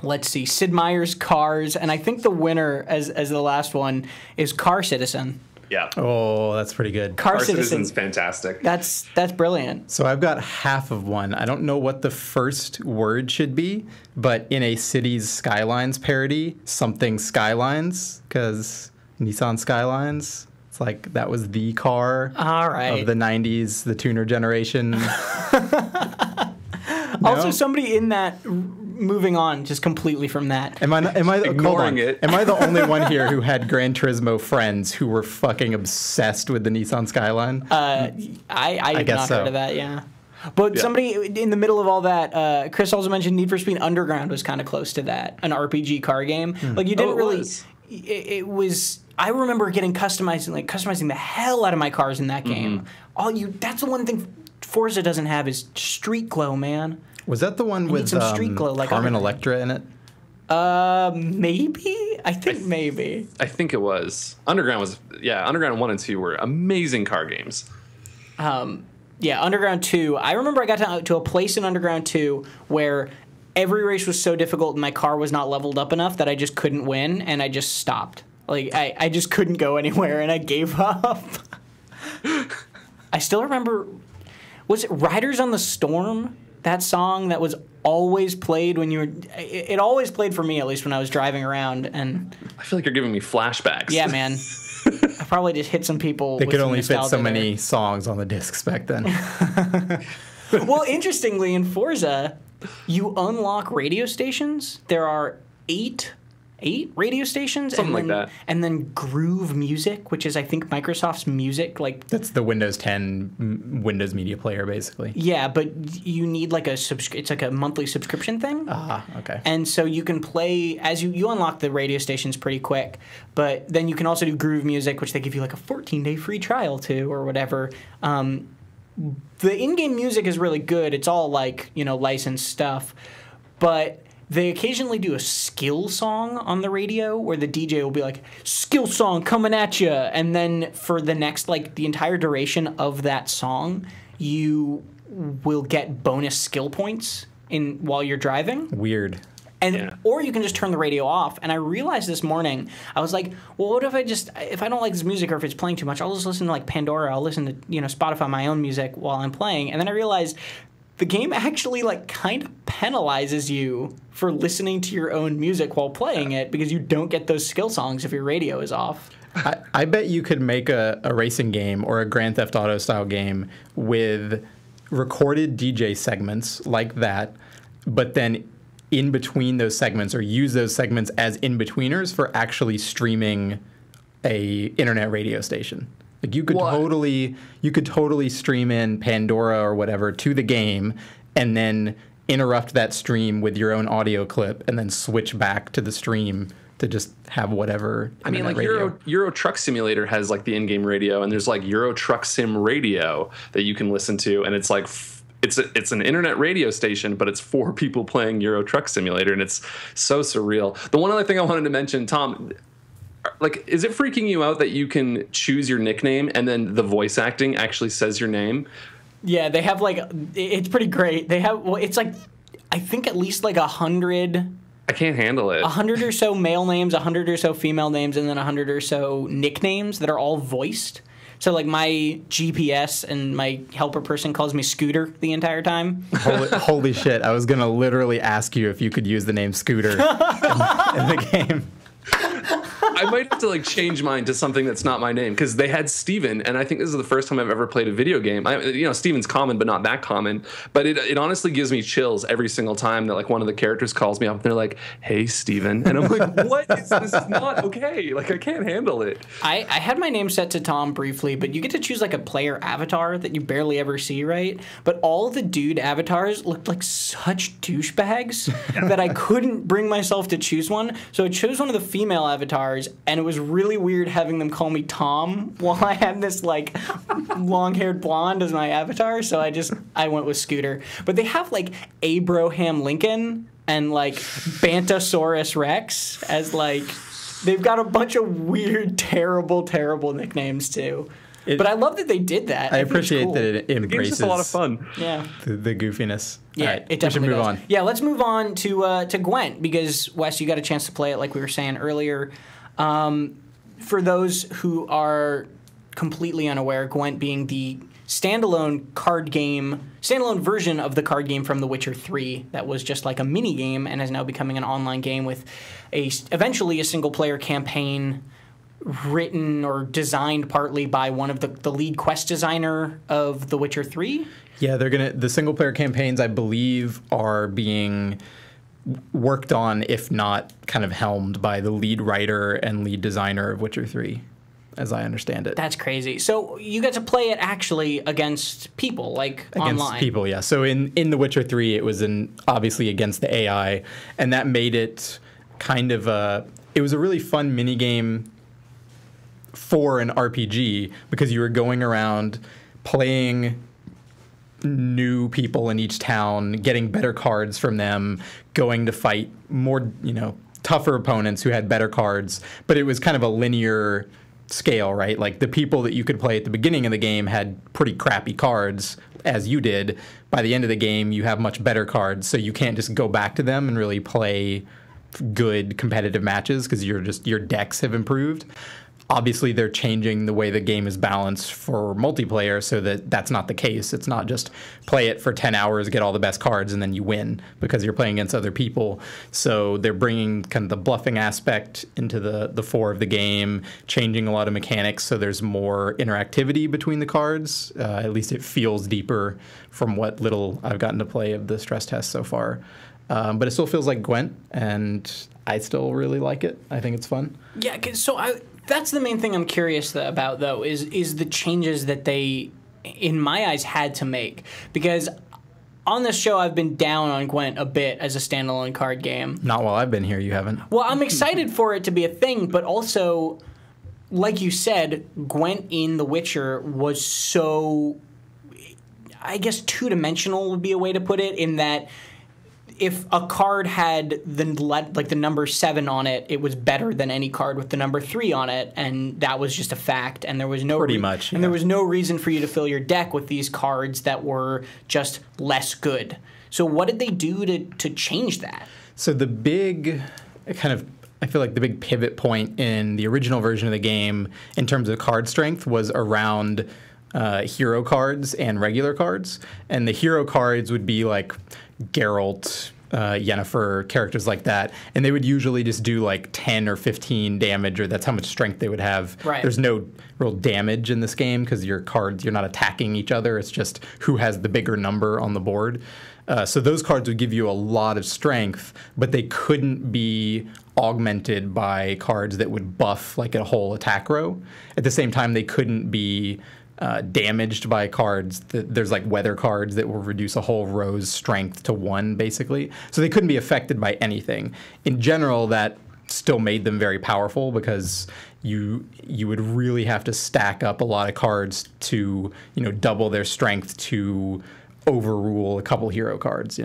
Let's see, Sid Meier's Cars, and I think the winner as the last one is Car Citizen. Yeah. Oh, that's pretty good. Car Citizen's fantastic. That's brilliant. So I've got half of one. I don't know what the first word should be, but in a Cities Skylines parody, something Skylines, because Nissan Skylines, it's like that was the car All right. of the 90s, the tuner generation. Also, somebody in that, moving on just completely from that. Am I Ignoring it. Am I the only one here who had Gran Turismo friends who were fucking obsessed with the Nissan Skyline? I did guess not so. heard of that, yeah. But somebody in the middle of all that, Chris also mentioned Need for Speed Underground was kind of close to that, an RPG car game. Like you didn't really. It was. I remember customizing the hell out of my cars in that game. That's the one thing Forza doesn't have is street glow, man. Was that the one with some street glow, like Carmen other- Electra in it? Maybe. I think maybe. I think it was. Underground 1 and 2 were amazing car games. Yeah, Underground 2. I remember I got to a place in Underground 2 where every race was so difficult and my car was not leveled up enough that I just couldn't win, and I just stopped. Like, I just couldn't go anywhere, and I gave up. I still remember, was it Riders on the Storm? That song that was always played when you were... It always played for me, at least when I was driving around, and... I feel like you're giving me flashbacks. Yeah, man. I probably just hit some people. They with could some only fit so nostalgia many songs on the discs back then. there. Well, interestingly, in Forza, you unlock radio stations. There are eight radio stations. Something like that. And then Groove Music, which is, I think, Microsoft's music. Like, That's the Windows 10 Windows Media Player, basically. yeah, but you need like it's like a monthly subscription thing. Ah, okay. And so you can play, as you unlock the radio stations pretty quick, but then you can also do Groove Music, which they give you like a 14-day free trial to or whatever. The in-game music is really good. It's all like, licensed stuff. But they occasionally do a skill song on the radio where the DJ will be like, skill song coming at you. And then for the next, the entire duration of that song, you will get bonus skill points while you're driving. Weird. Or you can just turn the radio off. And I realized this morning, I was like, well, what if if I don't like this music or if it's playing too much, I'll just listen to Pandora, I'll listen to, Spotify, my own music while I'm playing. And then I realized the game actually kind of penalizes you for listening to your own music while playing it because you don't get those skill songs if your radio is off. I bet you could make a racing game or a Grand Theft Auto style game with recorded DJ segments like that, but then in between those segments, or use those segments as in-betweeners for actually streaming a internet radio station. Like you could totally stream in Pandora or whatever to the game and then interrupt that stream with your own audio clip and then switch back to the stream to just have whatever. I mean, radio. Euro Truck Simulator has the in-game radio, and there's Euro Truck Sim Radio that you can listen to, and it's it's an internet radio station, but it's for people playing Euro Truck Simulator, and it's so surreal. The one other thing I wanted to mention, Tom, is it freaking you out that you can choose your nickname and then the voice acting actually says your name? Yeah, they have it's pretty great. They have, it's I think at least 100. I can't handle it. 100 or so male names, 100 or so female names, and then 100 or so nicknames that are all voiced. So my GPS and my helper person calls me Scooter the entire time. Holy shit. I was going to literally ask you if you could use the name Scooter in the game. I might have to change mine to something that's not my name, because they had Steven, and I think this is the first time I've ever played a video game. Steven's common, but not that common. But it honestly gives me chills every single time that one of the characters calls me up and they're like, "Hey, Steven," and I'm like, "What? This is not okay. I can't handle it." I had my name set to Tom briefly, but you get to choose a player avatar that you barely ever see, right? But all the dude avatars looked like such douchebags that I couldn't bring myself to choose one. So I chose one of the female avatars, and it was really weird having them call me Tom while I had this long-haired blonde as my avatar. So I went with Scooter. But they have Abraham Lincoln and Bantosaurus Rex as they've got a bunch of weird, terrible nicknames too. But I love that they did that. I appreciate that it embraces. The game's just a lot of fun. Yeah, the goofiness. Yeah, all right, it definitely we should move does. on. Yeah, let's move on to Gwent, because Wes, you got a chance to play it like we were saying earlier. For those who are completely unaware, Gwent being the standalone version of the card game from The Witcher 3 that was just like a mini game and is now becoming an online game with eventually a single player campaign written or designed partly by one of the lead quest designer of The Witcher 3. Yeah, the single player campaigns, I believe, are being worked on, if not kind of helmed by the lead writer and lead designer of Witcher 3. As I understand it. That's crazy. So you get to play it actually against people, like against online. People, yeah. So in The Witcher 3, it was obviously against the AI, and that made it kind of it was a really fun mini game for an RPG because you were going around playing new people in each town, getting better cards from them, going to fight more, tougher opponents who had better cards, but it was kind of a linear scale, right? Like the people that you could play at the beginning of the game had pretty crappy cards, as you did. By the end of the game, you have much better cards, so you can't just go back to them and really play good competitive matches because your decks have improved. Obviously, they're changing the way the game is balanced for multiplayer so that that's not the case. It's not just play it for 10 hours, get all the best cards, and then you win because you're playing against other people. So they're bringing kind of the bluffing aspect into the fore of the game, changing a lot of mechanics so there's more interactivity between the cards. At least it feels deeper from what little I've gotten to play of the stress test so far. But it still feels like Gwent, and I still really like it. I think it's fun. Yeah, that's the main thing I'm curious about, though, is the changes that they, in my eyes, had to make. Because on this show, I've been down on Gwent a bit as a standalone card game. Not while I've been here, you haven't. Well, I'm excited for it to be a thing, but also, like you said, Gwent in The Witcher was so, I guess, two-dimensional would be a way to put it, in that if a card had the number 7 on it, it was better than any card with the number 3 on it, and that was just a fact. And there was no there was no reason for you to fill your deck with these cards that were just less good. So what did they do to change that? So the big I feel like the big pivot point in the original version of the game in terms of card strength was around hero cards and regular cards. And the hero cards would be like Geralt, Yennefer, characters like that, and they would usually just do like 10 or 15 damage, or that's how much strength they would have. Right. There's no real damage in this game because your cards, you're not attacking each other. It's just who has the bigger number on the board. So those cards would give you a lot of strength, but they couldn't be augmented by cards that would buff like a whole attack row. At the same time, they couldn't be damaged by cards. There's like weather cards that will reduce a whole row's strength to 1, basically. So they couldn't be affected by anything. In general, that still made them very powerful because you would really have to stack up a lot of cards to double their strength to overrule a couple hero cards.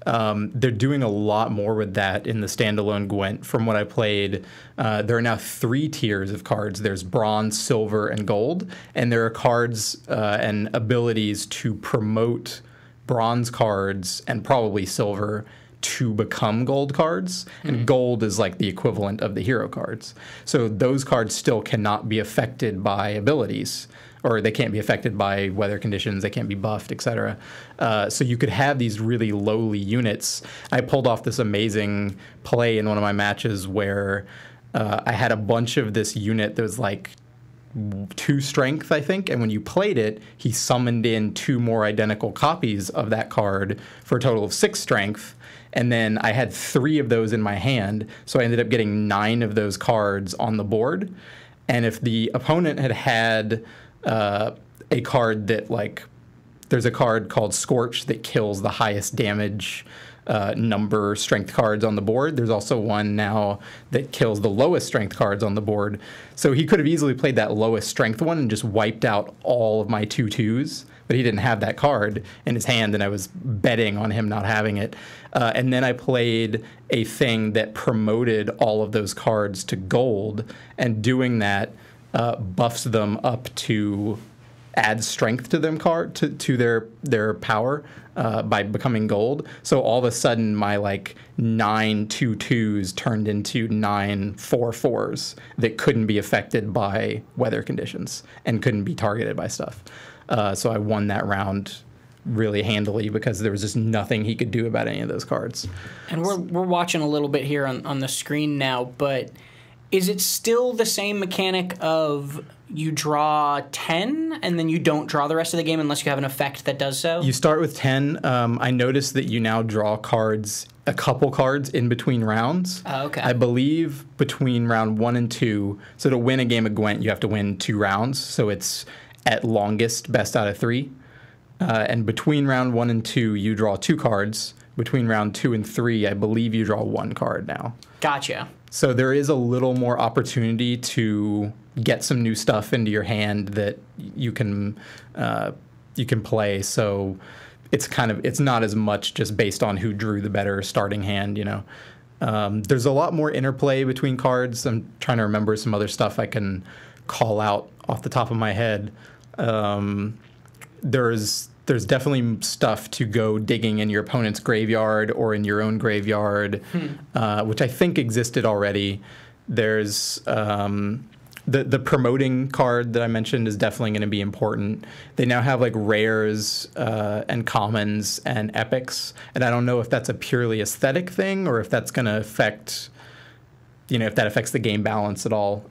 They're doing a lot more with that in the standalone Gwent. From what I played, there are now 3 tiers of cards. There's bronze, silver, and gold. And there are cards and abilities to promote bronze cards and probably silver to become gold cards. And gold is like the equivalent of the hero cards. So those cards still cannot be affected by abilities, or they can't be affected by weather conditions, they can't be buffed, etc. So you could have these really lowly units. I pulled off this amazing play in one of my matches where I had a bunch of this unit that was like 2 strength, I think, and when you played it, he summoned in 2 more identical copies of that card for a total of 6 strength. And then I had 3 of those in my hand, so I ended up getting 9 of those cards on the board. And if the opponent had a card that, like, there's a card called Scorch that kills the highest damage number strength cards on the board. There's also one now that kills the lowest strength cards on the board. So he could have easily played that lowest strength one and just wiped out all of my 2/2s, but he didn't have that card in his hand, and I was betting on him not having it. And then I played a thing that promoted all of those cards to gold, and doing that buffs them up to add strength to them to their power by becoming gold. So all of a sudden, my like 9 2/2s turned into 9 4/4s that couldn't be affected by weather conditions and couldn't be targeted by stuff. So I won that round really handily because there was just nothing he could do about any of those cards. And we're watching a little bit here on the screen now, but is it still the same mechanic of you draw 10 and then you don't draw the rest of the game unless you have an effect that does so? You start with 10. I noticed that you now draw a couple cards in between rounds. Oh, okay. I believe between round 1 and 2. So to win a game of Gwent, you have to win 2 rounds. So it's at longest best out of 3. And between round 1 and 2, you draw 2 cards. Between round 2 and 3, I believe you draw 1 card now. Gotcha. So there is a little more opportunity to get some new stuff into your hand that you can play. So it's not as much just based on who drew the better starting hand. There's a lot more interplay between cards. I'm trying to remember some other stuff I can call out off the top of my head. There's definitely stuff to go digging in your opponent's graveyard or in your own graveyard, which I think existed already. There's the promoting card that I mentioned is definitely going to be important. They now have like rares and commons and epics, and I don't know if that's a purely aesthetic thing or if that's going to affect, if that affects the game balance at all.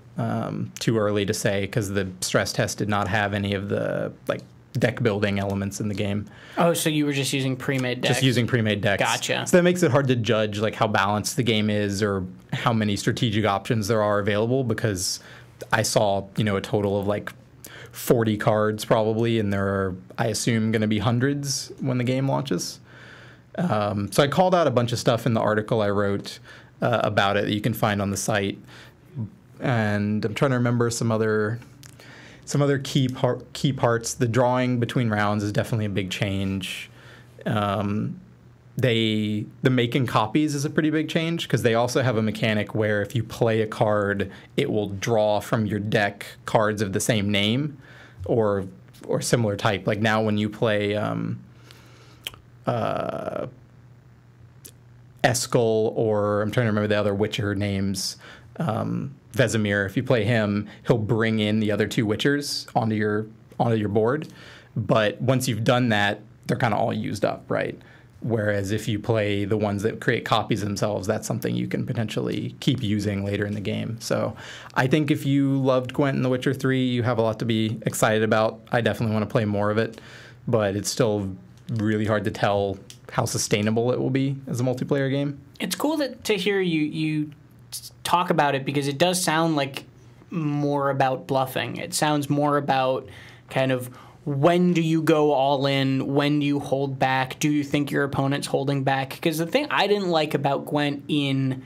Too early to say because the stress test did not have any of the like deck building elements in the game. Oh, so you were just using pre-made decks? Just using pre-made decks. Gotcha. So that makes it hard to judge like how balanced the game is or how many strategic options there are available because I saw, a total of like 40 cards probably, and there are, I assume, going to be hundreds when the game launches. So I called out a bunch of stuff in the article I wrote about it that you can find on the site. And I'm trying to remember some other key parts. The drawing between rounds is definitely a big change. The making copies is a pretty big change because they also have a mechanic where if you play a card, it will draw from your deck cards of the same name or similar type. Like now when you play Eskel, or I'm trying to remember the other Witcher names, Vesemir, if you play him, he'll bring in the other 2 Witchers onto your board. But once you've done that, they're kind of all used up, right? Whereas if you play the ones that create copies themselves, that's something you can potentially keep using later in the game. So I think if you loved Gwent and The Witcher 3, you have a lot to be excited about. I definitely want to play more of it, but it's still really hard to tell how sustainable it will be as a multiplayer game. It's cool to hear you talk about it because it does sound like more about bluffing. It sounds more about kind of when do you go all in, when do you hold back, do you think your opponent's holding back? Because the thing I didn't like about Gwent in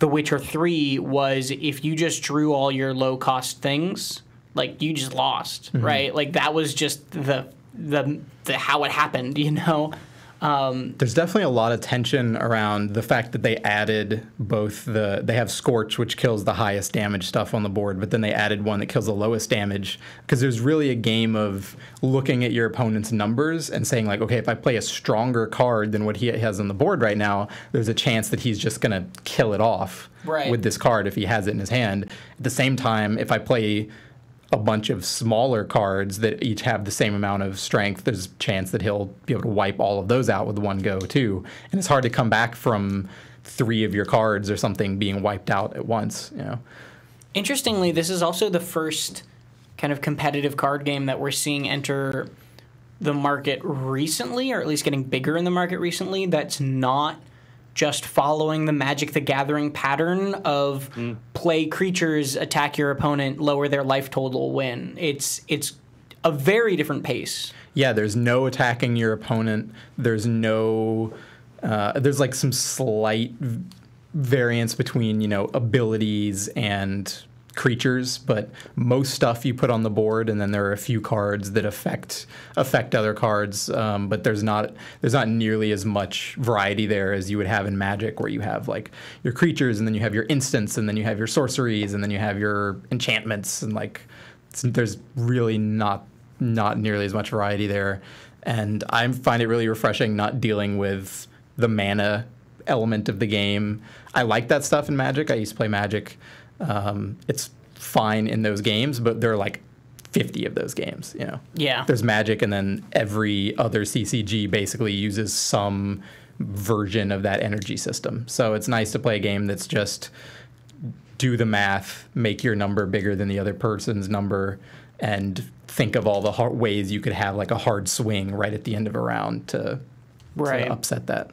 The Witcher 3 was if you just drew all your low-cost things, like you just lost, right? Like that was just the how it happened, There's definitely a lot of tension around the fact that they added they have Scorch, which kills the highest damage stuff on the board, but then they added one that kills the lowest damage, because there's really a game of looking at your opponent's numbers and saying like, okay, if I play a stronger card than what he has on the board right now, there's a chance that he's just going to kill it off with this card if he has it in his hand. At the same time, if I play a bunch of smaller cards that each have the same amount of strength, there's a chance that he'll be able to wipe all of those out with one go too. And it's hard to come back from 3 of your cards or something being wiped out at once, Interestingly, this is also the first kind of competitive card game that we're seeing enter the market recently, or at least getting bigger in the market recently, that's not just following the Magic the Gathering pattern of play creatures, attack your opponent, lower their life total, win. It's a very different pace. Yeah, there's no attacking your opponent. There's no... there's like some slight variance between, abilities and creatures, but most stuff you put on the board, and then there are a few cards that affect other cards, but there's not nearly as much variety there as you would have in Magic, where you have like your creatures, and then you have your instants, and then you have your sorceries, and then you have your enchantments, and like there's really not not nearly as much variety there. And I find it really refreshing not dealing with the mana element of the game. I like that stuff in Magic. I used to play Magic. It's fine in those games, but there are like 50 of those games, you know. Yeah. There's Magic, and then every other CCG basically uses some version of that energy system. So it's nice to play a game that's just do the math, make your number bigger than the other person's number, and think of all the ways you could have like a hard swing right at the end of a round to upset that.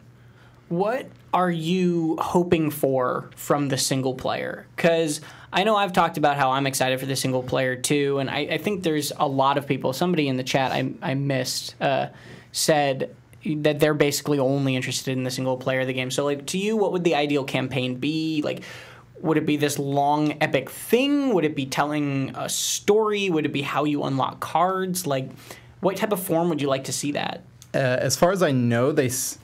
What are you hoping for from the single player? Because I know I've talked about how I'm excited for the single player too, and I think there's a lot of people. Somebody in the chat I missed said that they're basically only interested in the single player of the game. So, like, to you, what would the ideal campaign be? Like, would it be this long, epic thing? Would it be telling a story? Would it be how you unlock cards? Like, what type of form would you like to see that? As far as I know, if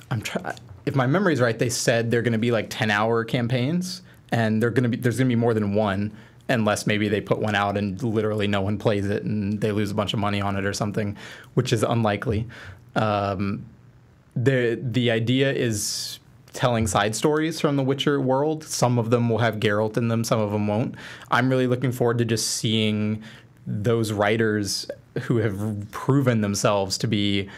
my memory's right, they said they're going to be like 10-hour campaigns, and there's going to be more than one, unless maybe they put one out and literally no one plays it and they lose a bunch of money on it or something, which is unlikely. The idea is telling side stories from the Witcher world. Some of them will have Geralt in them, some of them won't. I'm really looking forward to just seeing those writers who have proven themselves to be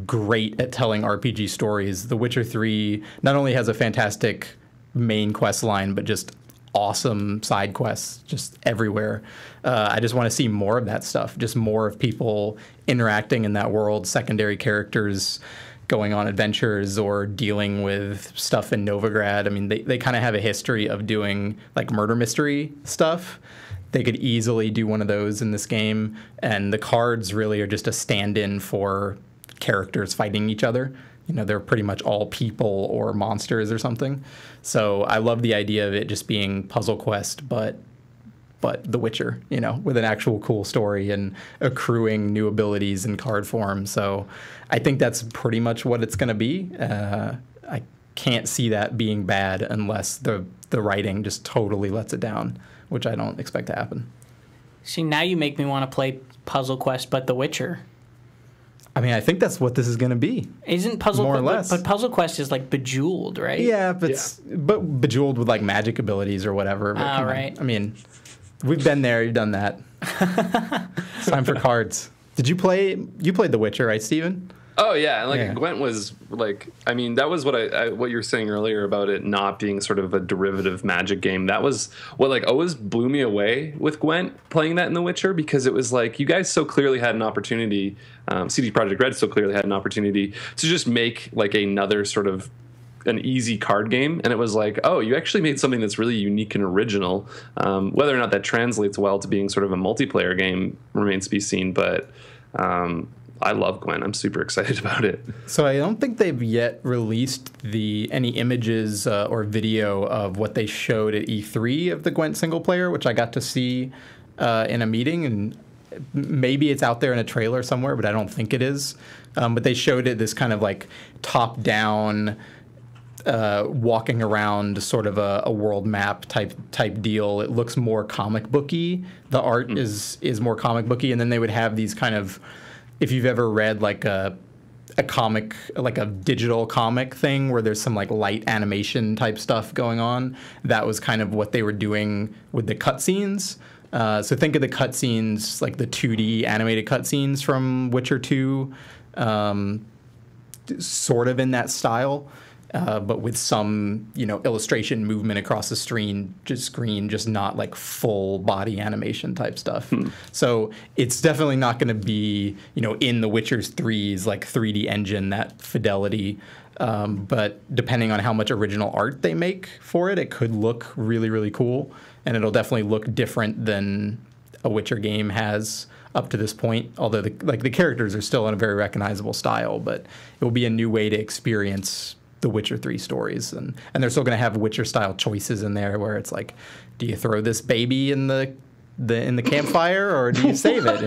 great at telling RPG stories. The Witcher 3 not only has a fantastic main quest line, but just awesome side quests just everywhere. I just want to see more of that stuff, just more of people interacting in that world, secondary characters going on adventures or dealing with stuff in Novigrad. I mean, they kind of have a history of doing like murder mystery stuff. They could easily do one of those in this game, and the cards really are just a stand-in for characters fighting each other. You know, they're pretty much all people or monsters or something. So I love the idea of it just being Puzzle Quest, but The Witcher, you know, with an actual cool story and accruing new abilities in card form. So I think that's pretty much what it's going to be. I can't see that being bad unless the writing just totally lets it down, which I don't expect to happen. See, now you make me want to play Puzzle Quest, but The Witcher. I mean, I think that's what this is going to be. Isn't Puzzle more or less? But Puzzle Quest is like Bejeweled, right? Yeah, but Bejeweled with like magic abilities or whatever. Oh, right. I mean, we've been there. You've done that. It's time for cards. Did you play? You played The Witcher, right, Steven? Oh yeah, and like Gwent was like, I mean, that was what what you were saying earlier about it not being sort of a derivative Magic game. That was what like always blew me away with Gwent playing that in The Witcher, because it was like you guys so clearly had an opportunity. CD Projekt Red so clearly had an opportunity to just make like another sort of an easy card game, and it was like, oh, you actually made something that's really unique and original. Whether or not that translates well to being sort of a multiplayer game remains to be seen, but I love Gwent. I'm super excited about it. So I don't think they've yet released any images or video of what they showed at E3 of the Gwent single player, which I got to see in a meeting, and maybe it's out there in a trailer somewhere, but I don't think it is. But they showed it this kind of like top-down, walking around sort of a world map type deal. It looks more comic booky. The art is more comic booky, and then they would have these kind of, if you've ever read like a comic, like a digital comic thing where there's some like light animation type stuff going on, that was kind of what they were doing with the cutscenes. So think of the cutscenes, like the 2D animated cutscenes from Witcher 2, sort of in that style, but with some, illustration movement across the screen, just not like full body animation type stuff. So it's definitely not going to be, in the Witcher 3's like 3D engine, that fidelity. But depending on how much original art they make for it, it could look really, really cool. And it'll definitely look different than a Witcher game has up to this point. Although the characters are still in a very recognizable style, but it will be a new way to experience the Witcher 3 stories. And they're still going to have Witcher style choices in there, where it's like, do you throw this baby in the campfire, or do you save it?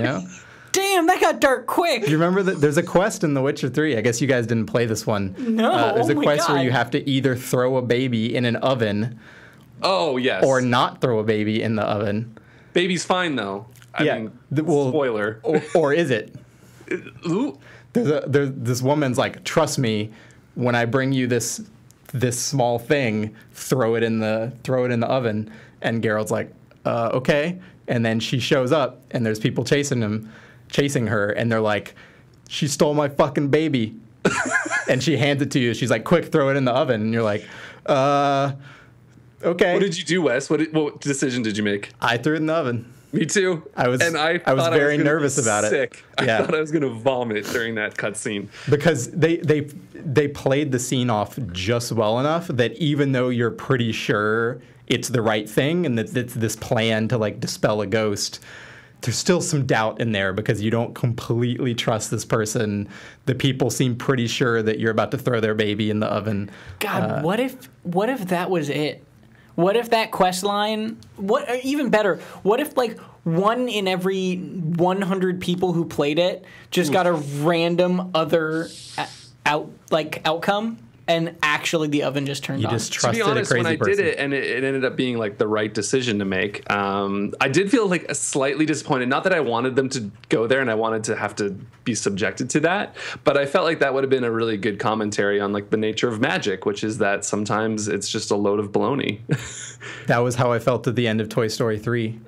Damn, that got dark quick. Do you remember that there's a quest in The Witcher 3? I guess you guys didn't play this one. No. There's a quest where you have to either throw a baby in an oven. Oh, yes. Or not throw a baby in the oven. Baby's fine though. I mean, well, spoiler. Or is it? Ooh. There's this woman's like, trust me, when I bring you this small thing, throw it in the oven. And Geralt's like, okay. And then she shows up, and there's people chasing her, and they're like, she stole my fucking baby. And she hands it to you. She's like, quick, throw it in the oven. And you're like, okay. What did you do, Wes? What decision did you make? I threw it in the oven. Me too. I was very nervous about it. I thought I was going to vomit during that cutscene. Because they played the scene off just well enough that even though you're pretty sure it's the right thing and that it's this plan to like dispel a ghost, there's still some doubt in there because you don't completely trust this person. The people seem pretty sure that you're about to throw their baby in the oven. God, what if that was it? What if that quest line, even better, what if like 1 in every 100 people who played it just got a random other outcome and actually the oven just turned on? You just trusted a crazy person. To be honest, when I did it and it ended up being like the right decision to make, I did feel like slightly disappointed. Not that I wanted them to go there and I wanted to have to be subjected to that, but I felt like that would have been a really good commentary on like the nature of magic, which is that sometimes it's just a load of baloney. That was how I felt at the end of Toy Story 3.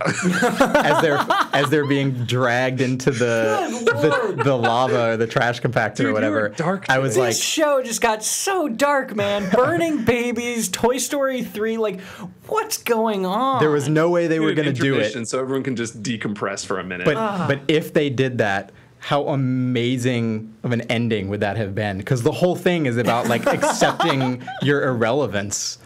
as they're being dragged into the lava or the trash compactor or whatever. I was like, this show just got so dark, man. Burning babies, Toy Story 3, like what's going on? There was no way they were going to do it, so everyone can just decompress for a minute. But if they did that, how amazing of an ending would that have been? Because the whole thing is about like accepting your irrelevance.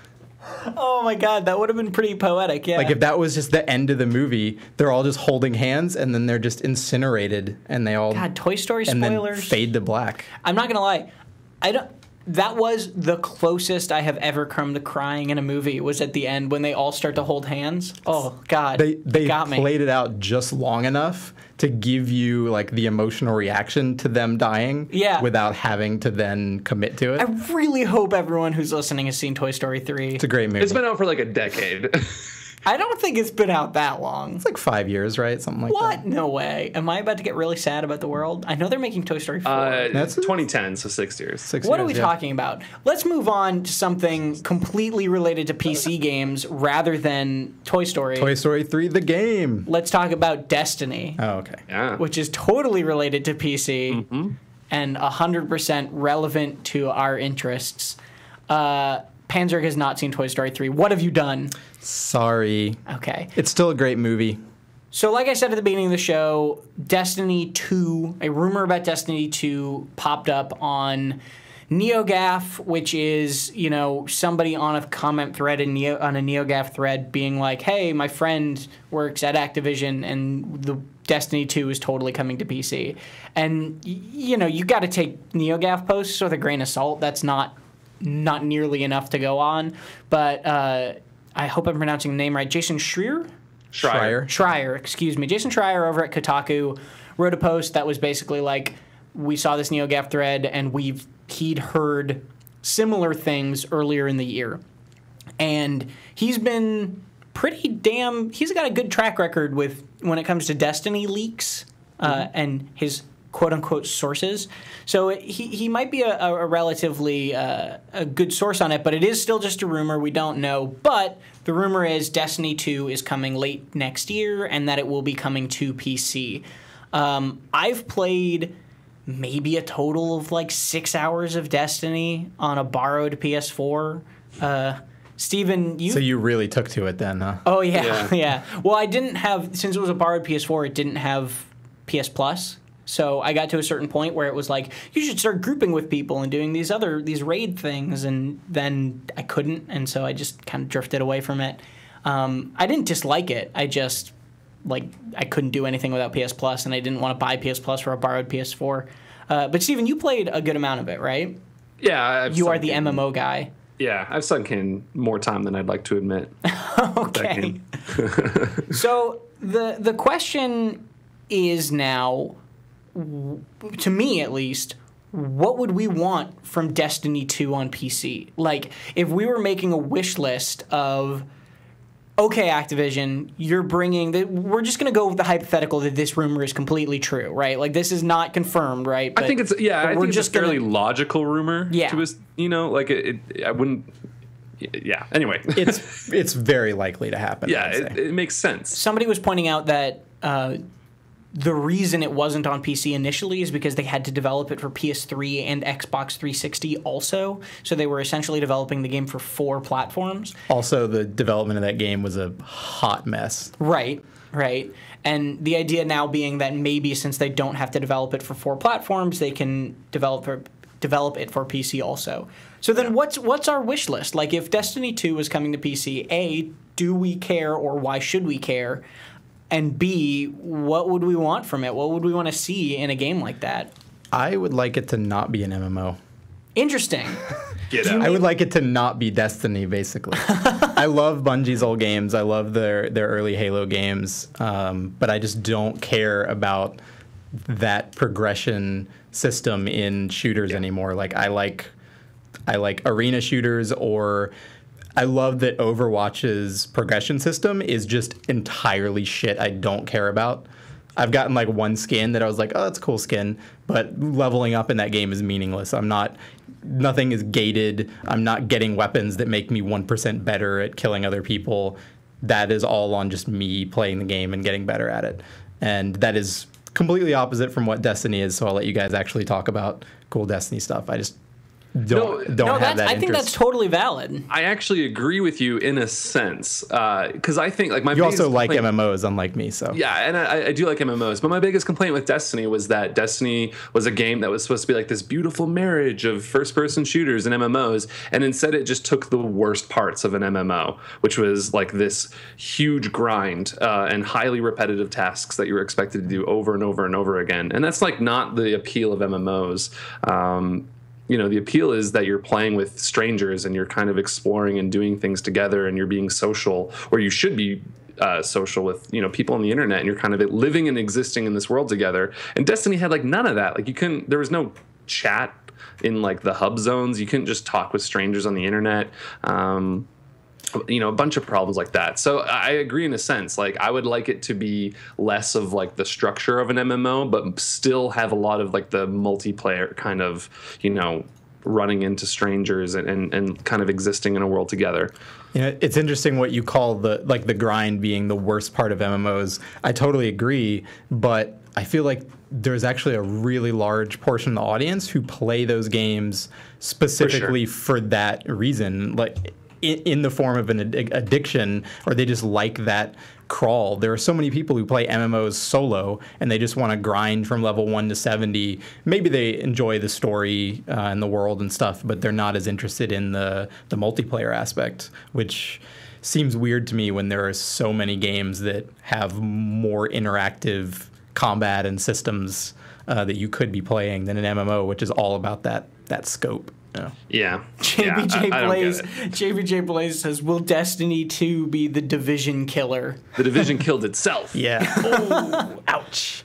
Oh my God, that would have been pretty poetic, yeah. Like if that was just the end of the movie, they're all just holding hands and then they're just incinerated and they all Toy Story spoilers. And then fade to black. I'm not gonna lie, that was the closest I have ever come to crying in a movie. Was at the end when they all start to hold hands. Oh God, they got me. Played it out just long enough to give you like the emotional reaction to them dying, without having to then commit to it. I really hope everyone who's listening has seen Toy Story 3. It's a great movie. It's been out for like a decade. I don't think it's been out that long. It's like 5 years, right? Something like that. What? No way. Am I about to get really sad about the world? I know they're making Toy Story 4. That's 2010, so 6 years. What are we talking about? Let's move on to something completely related to PC games rather than Toy Story. Toy Story 3, the game. Let's talk about Destiny. Oh, okay. Yeah. Which is totally related to PC and 100% relevant to our interests. Panzer has not seen Toy Story 3. What have you done? Sorry. Okay. It's still a great movie. So like I said at the beginning of the show, Destiny 2, a rumor about Destiny 2 popped up on NeoGAF, which is, somebody on a comment thread on a NeoGAF thread being like, hey, my friend works at Activision and the Destiny 2 is totally coming to PC. And, you got to take NeoGAF posts with a grain of salt. That's not nearly enough to go on. But I hope I'm pronouncing the name right. Jason Schreier, excuse me. Jason Schreier over at Kotaku wrote a post that was basically like, we saw this NeoGAF thread and he'd heard similar things earlier in the year. And he's been he's got a good track record when it comes to Destiny leaks and his quote-unquote sources. So he might be a relatively a good source on it, but it is still just a rumor. We don't know. But the rumor is Destiny 2 is coming late next year and that it will be coming to PC. I've played maybe a total of like 6 hours of Destiny on a borrowed PS4. Steven, So you really took to it then, huh? Oh, yeah. Well, I didn't have, since it was a borrowed PS4, it didn't have PS Plus. So I got to a certain point where it was like, you should start grouping with people and doing these raid things, and then I couldn't, and so I just kind of drifted away from it. I didn't dislike it. I just, I couldn't do anything without PS Plus, and I didn't want to buy PS Plus for a borrowed PS4. But Steven, you played a good amount of it, right? Yeah. You are the MMO guy. Yeah, I've sunk in more time than I'd like to admit. Okay. So the question is now, to me at least, what would we want from Destiny 2 on PC? Like, if we were making a wish list of okay, Activision, you're bringing we're just going to go with the hypothetical that this rumor is completely true, right? Like, this is not confirmed, right? I think it's a fairly logical rumor. Yeah. To us, like I wouldn't. Yeah. Anyway, it's very likely to happen. Yeah, it makes sense. Somebody was pointing out that the reason it wasn't on PC initially is because they had to develop it for PS3 and Xbox 360 also. So they were essentially developing the game for 4 platforms. Also, the development of that game was a hot mess. Right. And the idea now being that maybe since they don't have to develop it for 4 platforms, they can develop it for PC also. So then what's our wish list? Like, if Destiny 2 was coming to PC, A, do we care, or why should we care? And B, what would we want from it? What would we want to see in a game like that? I would like it to not be an MMO. Interesting. I would like it to not be Destiny, basically. I love Bungie's old games. I love their early Halo games. But I just don't care about that progression system in shooters anymore. Like, I like arena shooters, or I love that Overwatch's progression system is just entirely shit I don't care about. I've gotten like one skin that I was like, oh, that's a cool skin, but leveling up in that game is meaningless. Nothing is gated. I'm not getting weapons that make me 1% better at killing other people. That is all on just me playing the game and getting better at it. And that is completely opposite from what Destiny is, so I'll let you guys actually talk about cool Destiny stuff. I just don't have that interest. I think that's totally valid. I actually agree with you in a sense, because I think like you also like MMOs, unlike me, so yeah, and I do like MMOs. But my biggest complaint with Destiny was that Destiny was a game that was supposed to be like this beautiful marriage of first-person shooters and MMOs, and instead it just took the worst parts of an MMO, which was like this huge grind and highly repetitive tasks that you were expected to do over and over and over again, and that's like not the appeal of MMOs. The appeal is that you're playing with strangers and you're kind of exploring and doing things together, and you're being social, or you should be social with people on the internet, and you're kind of living and existing in this world together. And Destiny had like none of that. Like, there was no chat in like the hub zones. You couldn't just talk with strangers on the internet. A bunch of problems like that. So I agree in a sense. Like, I would like it to be less of like the structure of an MMO, but still have a lot of like the multiplayer kind of, running into strangers and kind of existing in a world together. It's interesting what you call the grind being the worst part of MMOs. I totally agree, but I feel like there's actually a really large portion of the audience who play those games specifically for that reason. Like, in the form of an addiction, or they just like that crawl. There are so many people who play MMOs solo, and they just want to grind from level 1 to 70. Maybe they enjoy the story and the world and stuff, but they're not as interested in the multiplayer aspect, which seems weird to me when there are so many games that have more interactive combat and systems that you could be playing than an MMO, which is all about that scope. Yeah. JBJ Blaze says, will Destiny 2 be the Division killer? The Division killed itself. Yeah. Oh, ouch.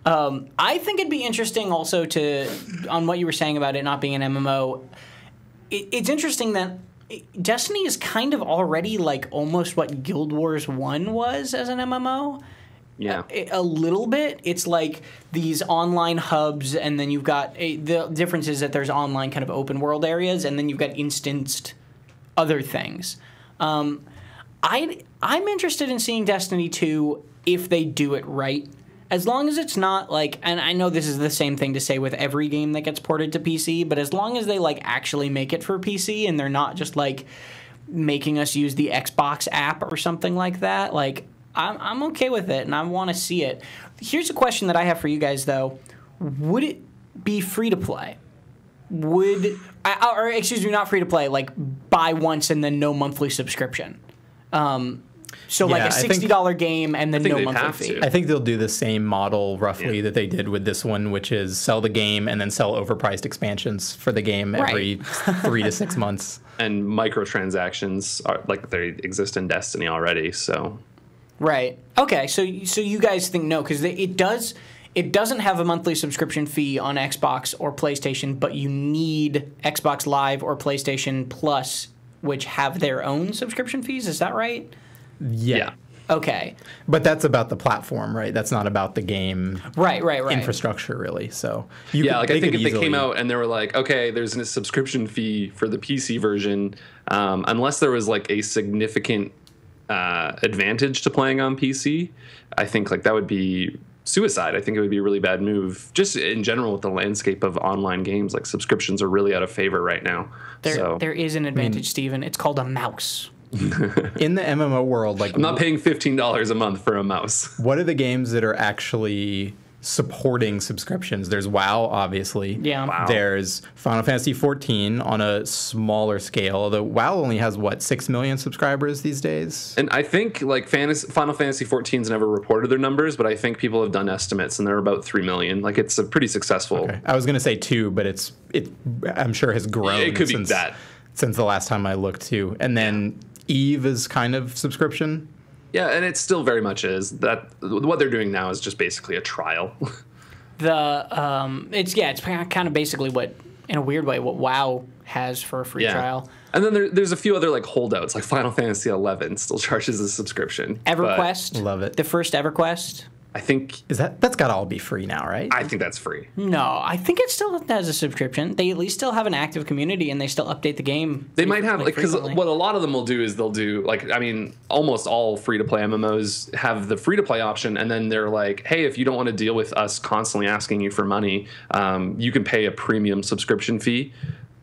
I think it'd be interesting also on what you were saying about it not being an MMO. It's interesting that Destiny is kind of already like almost what Guild Wars 1 was as an MMO. Yeah. A little bit. It's like these online hubs, and then you've got the difference is that there's online kind of open world areas, and then you've got instanced other things. I'm interested in seeing Destiny 2 if they do it right. As long as it's not like, and I know this is the same thing to say with every game that gets ported to PC, but as long as they like actually make it for PC and they're not just like making us use the Xbox app or something like that, like, I'm okay with it, and I want to see it. Here's a question that I have for you guys, though. Would it be free to play? Or excuse me, not free to play, like buy once and then no monthly subscription? So like a $60 game and then no monthly fee. I think they'll do the same model roughly that they did with this one, which is sell the game and then sell overpriced expansions for the game every 3 to 6 months. And microtransactions are like they exist in Destiny already, so... Right. Okay. So you guys think no, because it doesn't have a monthly subscription fee on Xbox or PlayStation, but you need Xbox Live or PlayStation Plus, which have their own subscription fees. Is that right? Yeah. Okay. But that's about the platform, right? That's not about the game Right. infrastructure, really. So I think if they came out and they were like, okay, there's a subscription fee for the PC version, unless there was like a significant advantage to playing on PC, I think like that would be suicide. I think it would be a really bad move. Just in general with the landscape of online games, like subscriptions are really out of favor right now. There is an advantage, Steven. It's called a mouse. In the MMO world, like I'm not paying $15 a month for a mouse. What are the games that are actually supporting subscriptions? There's WoW, obviously. Yeah. Wow. There's Final Fantasy 14 on a smaller scale. Although WoW only has 6 million subscribers these days. And I think like Final Fantasy 14's never reported their numbers, but I think people have done estimates and they're about 3 million. Like it's a pretty successful. Okay. I was going to say 2, but it I'm sure has grown. It could be that since the last time I looked too. And then Eve is kind of subscription. Yeah, and it still very much is. That what they're doing now is just basically a trial. It's kind of basically what, in a weird way, what WoW has for a free trial. And then there's a few other like holdouts, like Final Fantasy 11 still charges a subscription. EverQuest, love it. The first EverQuest. I think that's got to all be free now, right? I think that's free. No, I think it still has a subscription. They at least still have an active community, and they still update the game. They might have because frequently. what a lot of them will do is they'll do almost all free to play MMOs have the free to play option, and then they're like, hey, if you don't want to deal with us constantly asking you for money, you can pay a premium subscription fee.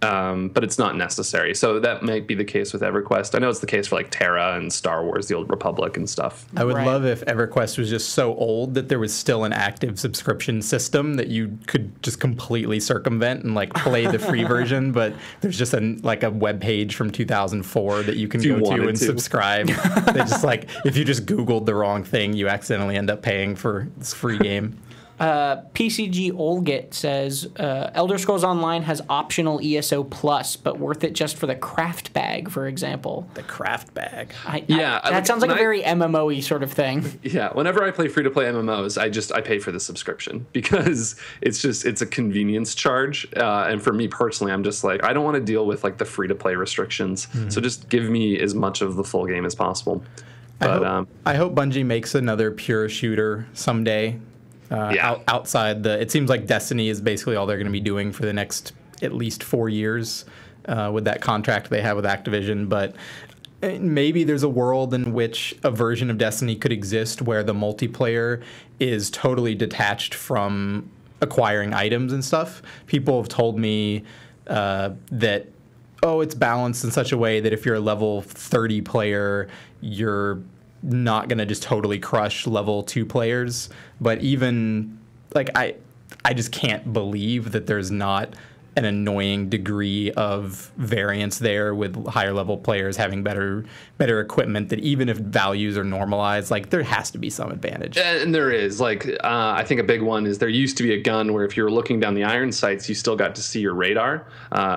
But it's not necessary. So that might be the case with EverQuest. I know it's the case for like Terra and Star Wars, the Old Republic and stuff. I would love if EverQuest was just so old that there was still an active subscription system that you could just completely circumvent and like play the free version, but there's just a web page from 2004 that you can go to and subscribe. They just like, if you just Googled the wrong thing, you accidentally end up paying for this free game. PCG Olgit says Elder Scrolls Online has optional ESO Plus, but worth it just for the craft bag, for example. The craft bag. That sounds like a very MMO-y sort of thing. Yeah, whenever I play free-to-play MMOs, I pay for the subscription because it's a convenience charge. And for me personally, I'm just like, I don't want to deal with like the free-to-play restrictions. Mm-hmm. So just give me as much of the full game as possible. But I hope Bungie makes another pure shooter someday. Outside it seems like Destiny is basically all they're going to be doing for the next at least 4 years with that contract they have with Activision. But maybe there's a world in which a version of Destiny could exist where the multiplayer is totally detached from acquiring items and stuff. People have told me that, it's balanced in such a way that if you're a level 30 player, you're not going to just totally crush level 2 players. But even like I just can't believe that there's not an annoying degree of variance there with higher level players having better equipment, that even if values are normalized, like there has to be some advantage. And there is. Like I think a big one is there used to be a gun where if you were looking down the iron sights, you still got to see your radar,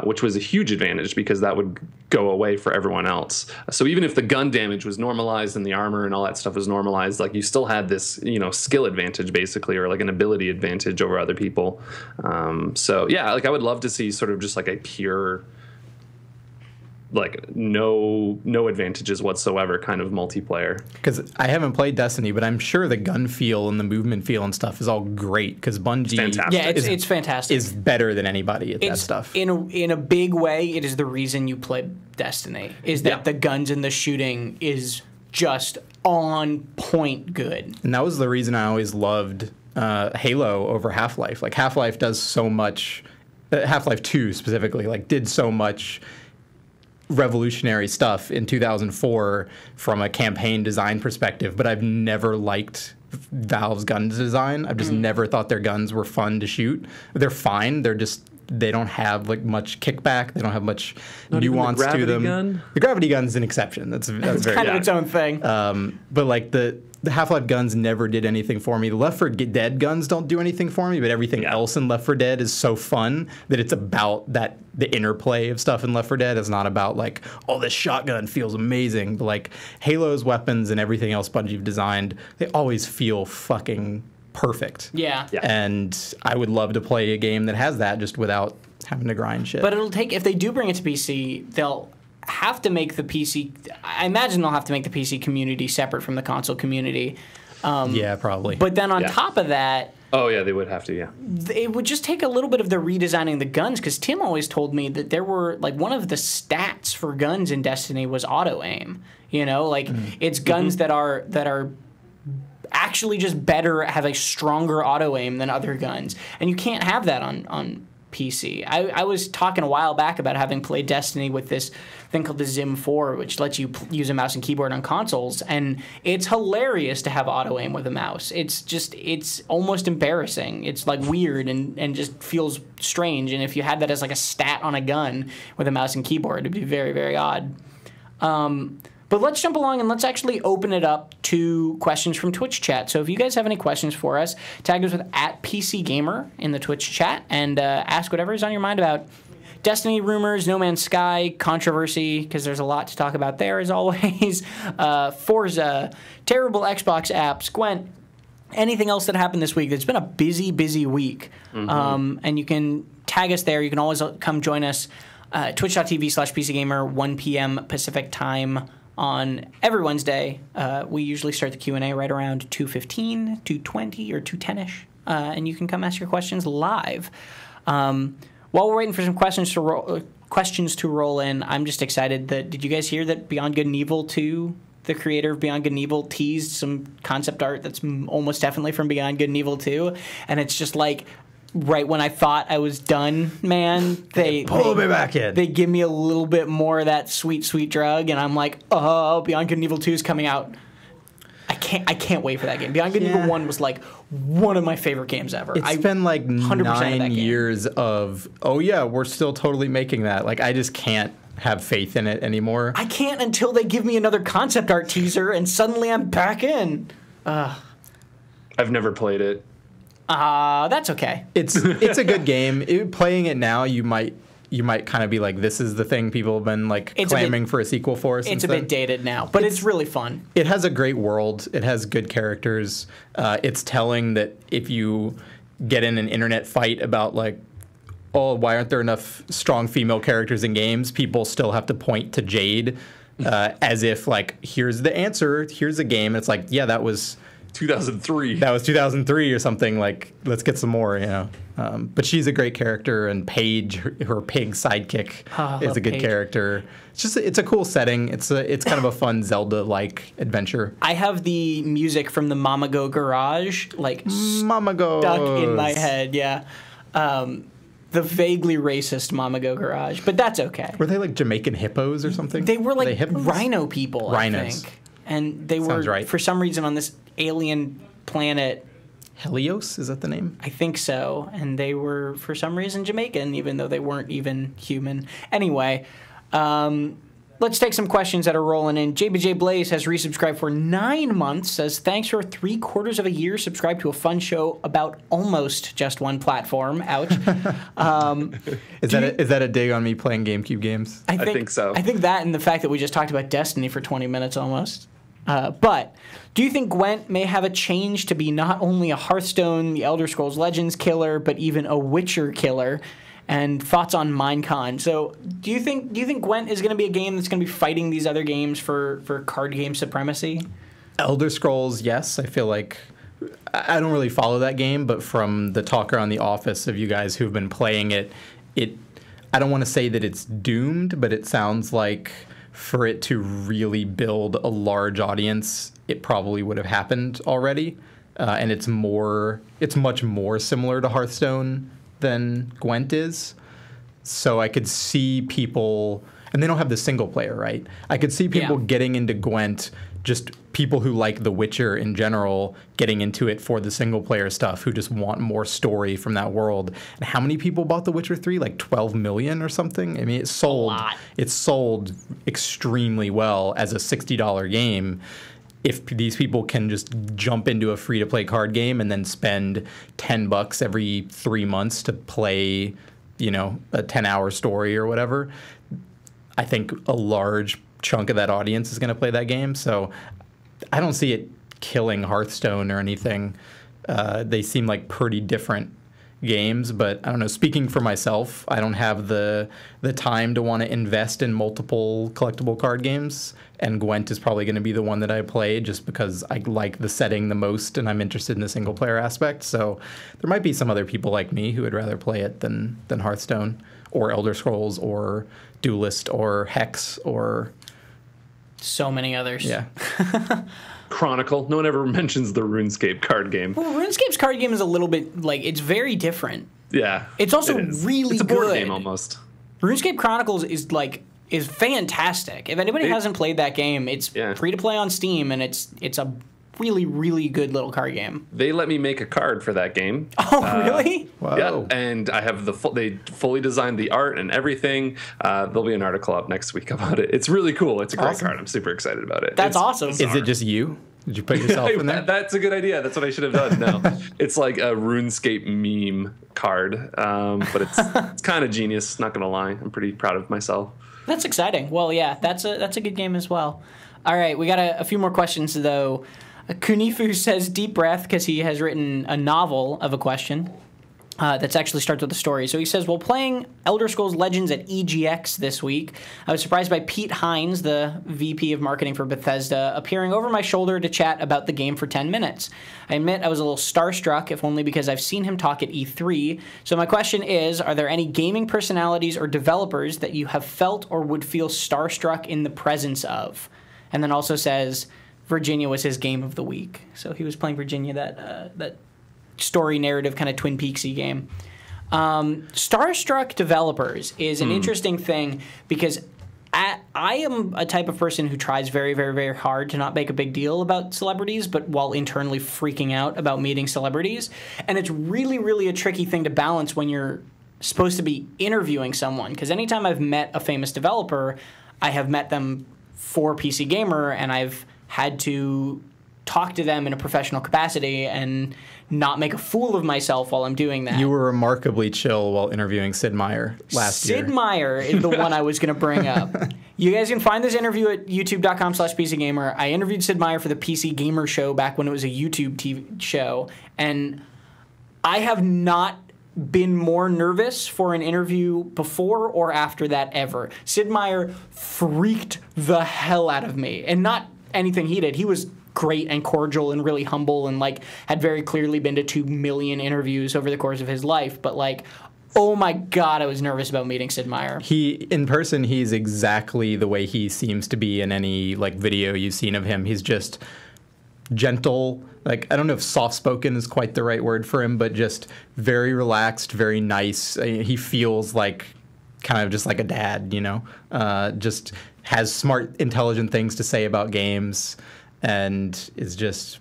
which was a huge advantage because that would go away for everyone else. So even if the gun damage was normalized and the armor and all that stuff was normalized, like you still had this, skill advantage basically, or like an ability advantage over other people. So yeah, like I would love to see sort of just like a pure, like no advantages whatsoever kind of multiplayer. Because I haven't played Destiny, but I'm sure the gun feel and the movement feel and stuff is all great because Bungie it's fantastic. Is better than anybody at that stuff. In a big way, it is the reason you play Destiny, is that the guns and the shooting is just on point good. And that was the reason I always loved Halo over Half-Life. Like Half-Life does so much, Half-Life 2 specifically, like did so much revolutionary stuff in 2004 from a campaign design perspective, but I've never liked Valve's gun design. I've just never thought their guns were fun to shoot. They're fine. They don't have like much kickback. They don't have much nuance to them. Gun? The gravity gun's an exception. That's very kind of its own thing. But like the Half-Life guns never did anything for me. The Left 4 Dead guns don't do anything for me, but everything else in Left 4 Dead is so fun that it's about the interplay of stuff in Left 4 Dead. It's not about like, this shotgun feels amazing. But like Halo's weapons and everything else Bungie have designed, they always feel fucking perfect. Yeah. And I would love to play a game that has that just without having to grind shit. But it'll take, if they do bring it to PC, have to make the PC. I imagine they'll have to make the PC community separate from the console community. Yeah, probably. But then on top of that, oh yeah, they would have to. Yeah, it would just take a little bit of the redesigning the guns, because Tim always told me that there were like one of the stats for guns in Destiny was auto aim. You know, like it's guns that are actually just better, have a stronger auto aim than other guns, and you can't have that on PC. I was talking a while back about having played Destiny with this thing called the Zim 4, which lets you use a mouse and keyboard on consoles, and it's hilarious to have auto aim with a mouse. It's almost embarrassing. It's like weird and just feels strange, and if you had that as like a stat on a gun with a mouse and keyboard, it'd be very, very odd. But let's jump along and let's actually open it up to questions from Twitch chat. So if you guys have any questions for us, tag us with @PCGamer in the Twitch chat and ask whatever is on your mind about Destiny rumors, No Man's Sky, controversy, because there's a lot to talk about there as always, Forza, terrible Xbox apps, Gwent, anything else that happened this week. It's been a busy, busy week. And you can tag us there. You can always come join us, twitch.tv/PCGamer, 1 p.m. Pacific time. On every Wednesday, we usually start the Q&A right around 2:15, 2:20, or 2:10ish, and you can come ask your questions live. While we're waiting for some questions to roll in, I'm just excited that, did you guys hear that Beyond Good and Evil 2, the creator of Beyond Good and Evil, teased some concept art that's almost definitely from Beyond Good and Evil 2, and it's just like, right when I thought I was done, man, they pull me back in. They give me a little bit more of that sweet, sweet drug, and I'm like, oh, Beyond Good and Evil 2 is coming out. I can't wait for that game. Beyond Good and Evil 1 was like one of my favorite games ever. It's been like 9 years of, oh yeah, we're still totally making that. Like, I just can't have faith in it anymore. I can't until they give me another concept art teaser, and suddenly I'm back in. I've never played it. That's okay. It's a good game. Playing it now, you might kind of be like, this is the thing people have been like clamoring for a sequel for. It's a bit dated now, but it's really fun. It has a great world. It has good characters. It's telling that if you get in an internet fight about like, oh, why aren't there enough strong female characters in games, people still have to point to Jade as if like, here's the answer, here's a game. And it's like, yeah, that was 2003. That was 2003 or something. Like, let's get some more, you know. But she's a great character, and Paige, her pig sidekick, is a good character. It's a cool setting. It's kind of a fun Zelda-like adventure. I have the music from the Mama Go Garage, like Mama Go stuck in my head. Yeah. The vaguely racist Mama Go Garage, but that's okay. Were they like Jamaican hippos or something? They were like rhino people, Rhinos. I think. And they were, for some reason, on this alien planet. Helios? Is that the name? I think so. And they were, for some reason, Jamaican, even though they weren't even human. Anyway, let's take some questions that are rolling in. JBJ Blaze has resubscribed for 9 months, says, thanks for 3/4 of a year subscribed to a fun show about almost just one platform. Ouch. Is that a dig on me playing GameCube games? I think so. I think that and the fact that we just talked about Destiny for 20 minutes almost. But do you think Gwent may have a change to be not only a Hearthstone, the Elder Scrolls Legends killer, but even a Witcher killer? And thoughts on Minecon. So do you think Gwent is going to be a game that's going to be fighting these other games for card game supremacy? Elder Scrolls, yes. I feel like I don't really follow that game, but from the talk around the office of you guys who've been playing it, I don't want to say that it's doomed, but it sounds like for it to really build a large audience, it probably would have happened already. And it's much more similar to Hearthstone than Gwent is. So I could see people, and they don't have the single player, right? I could see people getting into Gwent, just people who like The Witcher in general, getting into it for the single player stuff, who just want more story from that world. And how many people bought The Witcher 3? Like 12 million or something? I mean, it sold extremely well as a $60 game. If these people can just jump into a free-to-play card game and then spend $10 every 3 months to play, you know, a 10-hour story or whatever, I think a large chunk of that audience is going to play that game. So I don't see it killing Hearthstone or anything. They seem like pretty different games, but I don't know, speaking for myself, I don't have the time to want to invest in multiple collectible card games, and Gwent is probably going to be the one that I play just because I like the setting the most and I'm interested in the single player aspect. So there might be some other people like me who would rather play it than Hearthstone or Elder Scrolls or Duelist or Hex or so many others. Yeah. Chronicle. No one ever mentions the RuneScape card game. Well, RuneScape's card game is a little bit, like, it's very different. Yeah. It's also really It's a board good. game almost. RuneScape Chronicles is fantastic. If anybody hasn't played that game, it's free to play on Steam, and it's a really, really good little card game. They let me make a card for that game. Oh, really? Whoa. Yeah, and I have they fully designed the art and everything. There'll be an article up next week about it. It's really cool. It's a great card. I'm super excited about it. That's awesome. Is it just you? Did you put yourself in there? That's a good idea. That's what I should have done. No, it's like a RuneScape meme card, but it's kind of genius. Not gonna lie, I'm pretty proud of myself. That's exciting. Well, yeah, that's a good game as well. All right, we got a few more questions though. Kunifu says deep breath because he has written a novel of a question that's actually starts with a story. So he says, while playing Elder Scrolls Legends at EGX this week, I was surprised by Pete Hines, the VP of marketing for Bethesda, appearing over my shoulder to chat about the game for 10 minutes. I admit I was a little starstruck, if only because I've seen him talk at E3. So my question is, are there any gaming personalities or developers that you have felt or would feel starstruck in the presence of? And then also says Virginia was his game of the week. So he was playing Virginia, that story narrative kind of Twin Peaksy game. Starstruck developers is an interesting thing because I am a type of person who tries very, very, very hard to not make a big deal about celebrities, but while internally freaking out about meeting celebrities. And it's really, really a tricky thing to balance when you're supposed to be interviewing someone. Because anytime I've met a famous developer, I have met them for PC Gamer, and I've had to talk to them in a professional capacity and not make a fool of myself while I'm doing that. You were remarkably chill while interviewing Sid Meier last year. Sid Meier is the one I was going to bring up. You guys can find this interview at youtube.com/PCGamer. I interviewed Sid Meier for the PC Gamer show back when it was a YouTube TV show, and I have not been more nervous for an interview before or after that ever. Sid Meier freaked the hell out of me, and not anything he did. He was great and cordial and really humble and like had very clearly been to 2 million interviews over the course of his life, but like, oh my god, I was nervous about meeting Sid Meier. In person, he's exactly the way he seems to be in any like video you've seen of him. He's just gentle. Like, I don't know if soft-spoken is quite the right word for him, but just very relaxed, very nice. He feels like kind of just like a dad, you know? Just has smart, intelligent things to say about games, and is just,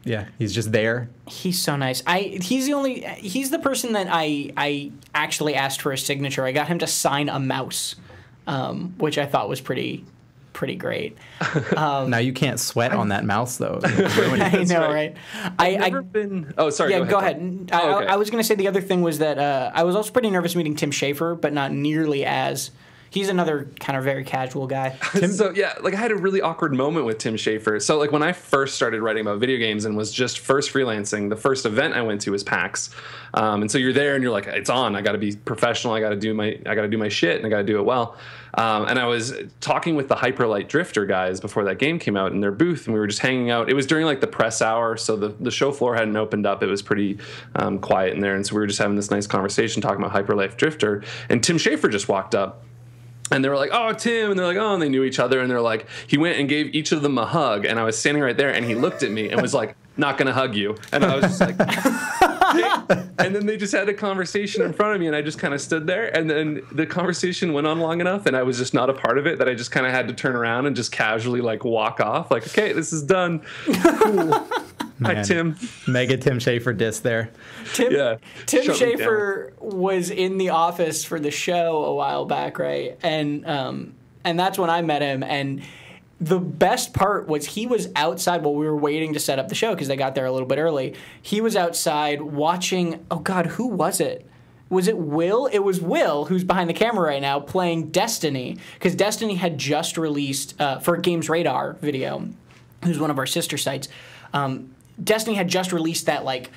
yeah, he's just there. He's so nice. He's the person that I actually asked for a signature. I got him to sign a mouse, which I thought was pretty great. Now you can't sweat on that mouse though. I know, right? I've never been. Oh, sorry. Yeah, go ahead. Okay. I was going to say the other thing was that I was also pretty nervous meeting Tim Schafer, but not nearly as. He's another kind of very casual guy. So yeah, like I had a really awkward moment with Tim Schafer. So like when I first started writing about video games and was just first freelancing, the first event I went to was PAX, and so you're there and you're like, it's on. I got to be professional. I got to do my shit and I got to do it well. And I was talking with the Hyperlight Drifter guys before that game came out in their booth, and we were just hanging out. It was during like the press hour, so the show floor hadn't opened up. It was pretty quiet in there, and so we were just having this nice conversation talking about Hyperlight Drifter. And Tim Schafer just walked up. And they were like, oh, Tim. And they're like, oh, and they knew each other. And they're like, he went and gave each of them a hug. And I was standing right there, and he looked at me and was like, not going to hug you. And I was just like, and then they just had a conversation in front of me, and I just kind of stood there. And then the conversation went on long enough, and I was just not a part of it, that I just kind of had to turn around and just casually like walk off. Like, okay, this is done. Cool. Hi, Tim. Mega Tim Schafer diss there. Tim Schafer was in the office for the show a while back, right? And that's when I met him. And the best part was he was outside while we were waiting to set up the show because they got there a little bit early. He was outside watching. Oh God, who was it? Was it Will? It was Will, who's behind the camera right now, playing Destiny, because Destiny had just released for Games Radar Video, who's one of our sister sites. Destiny had just released that like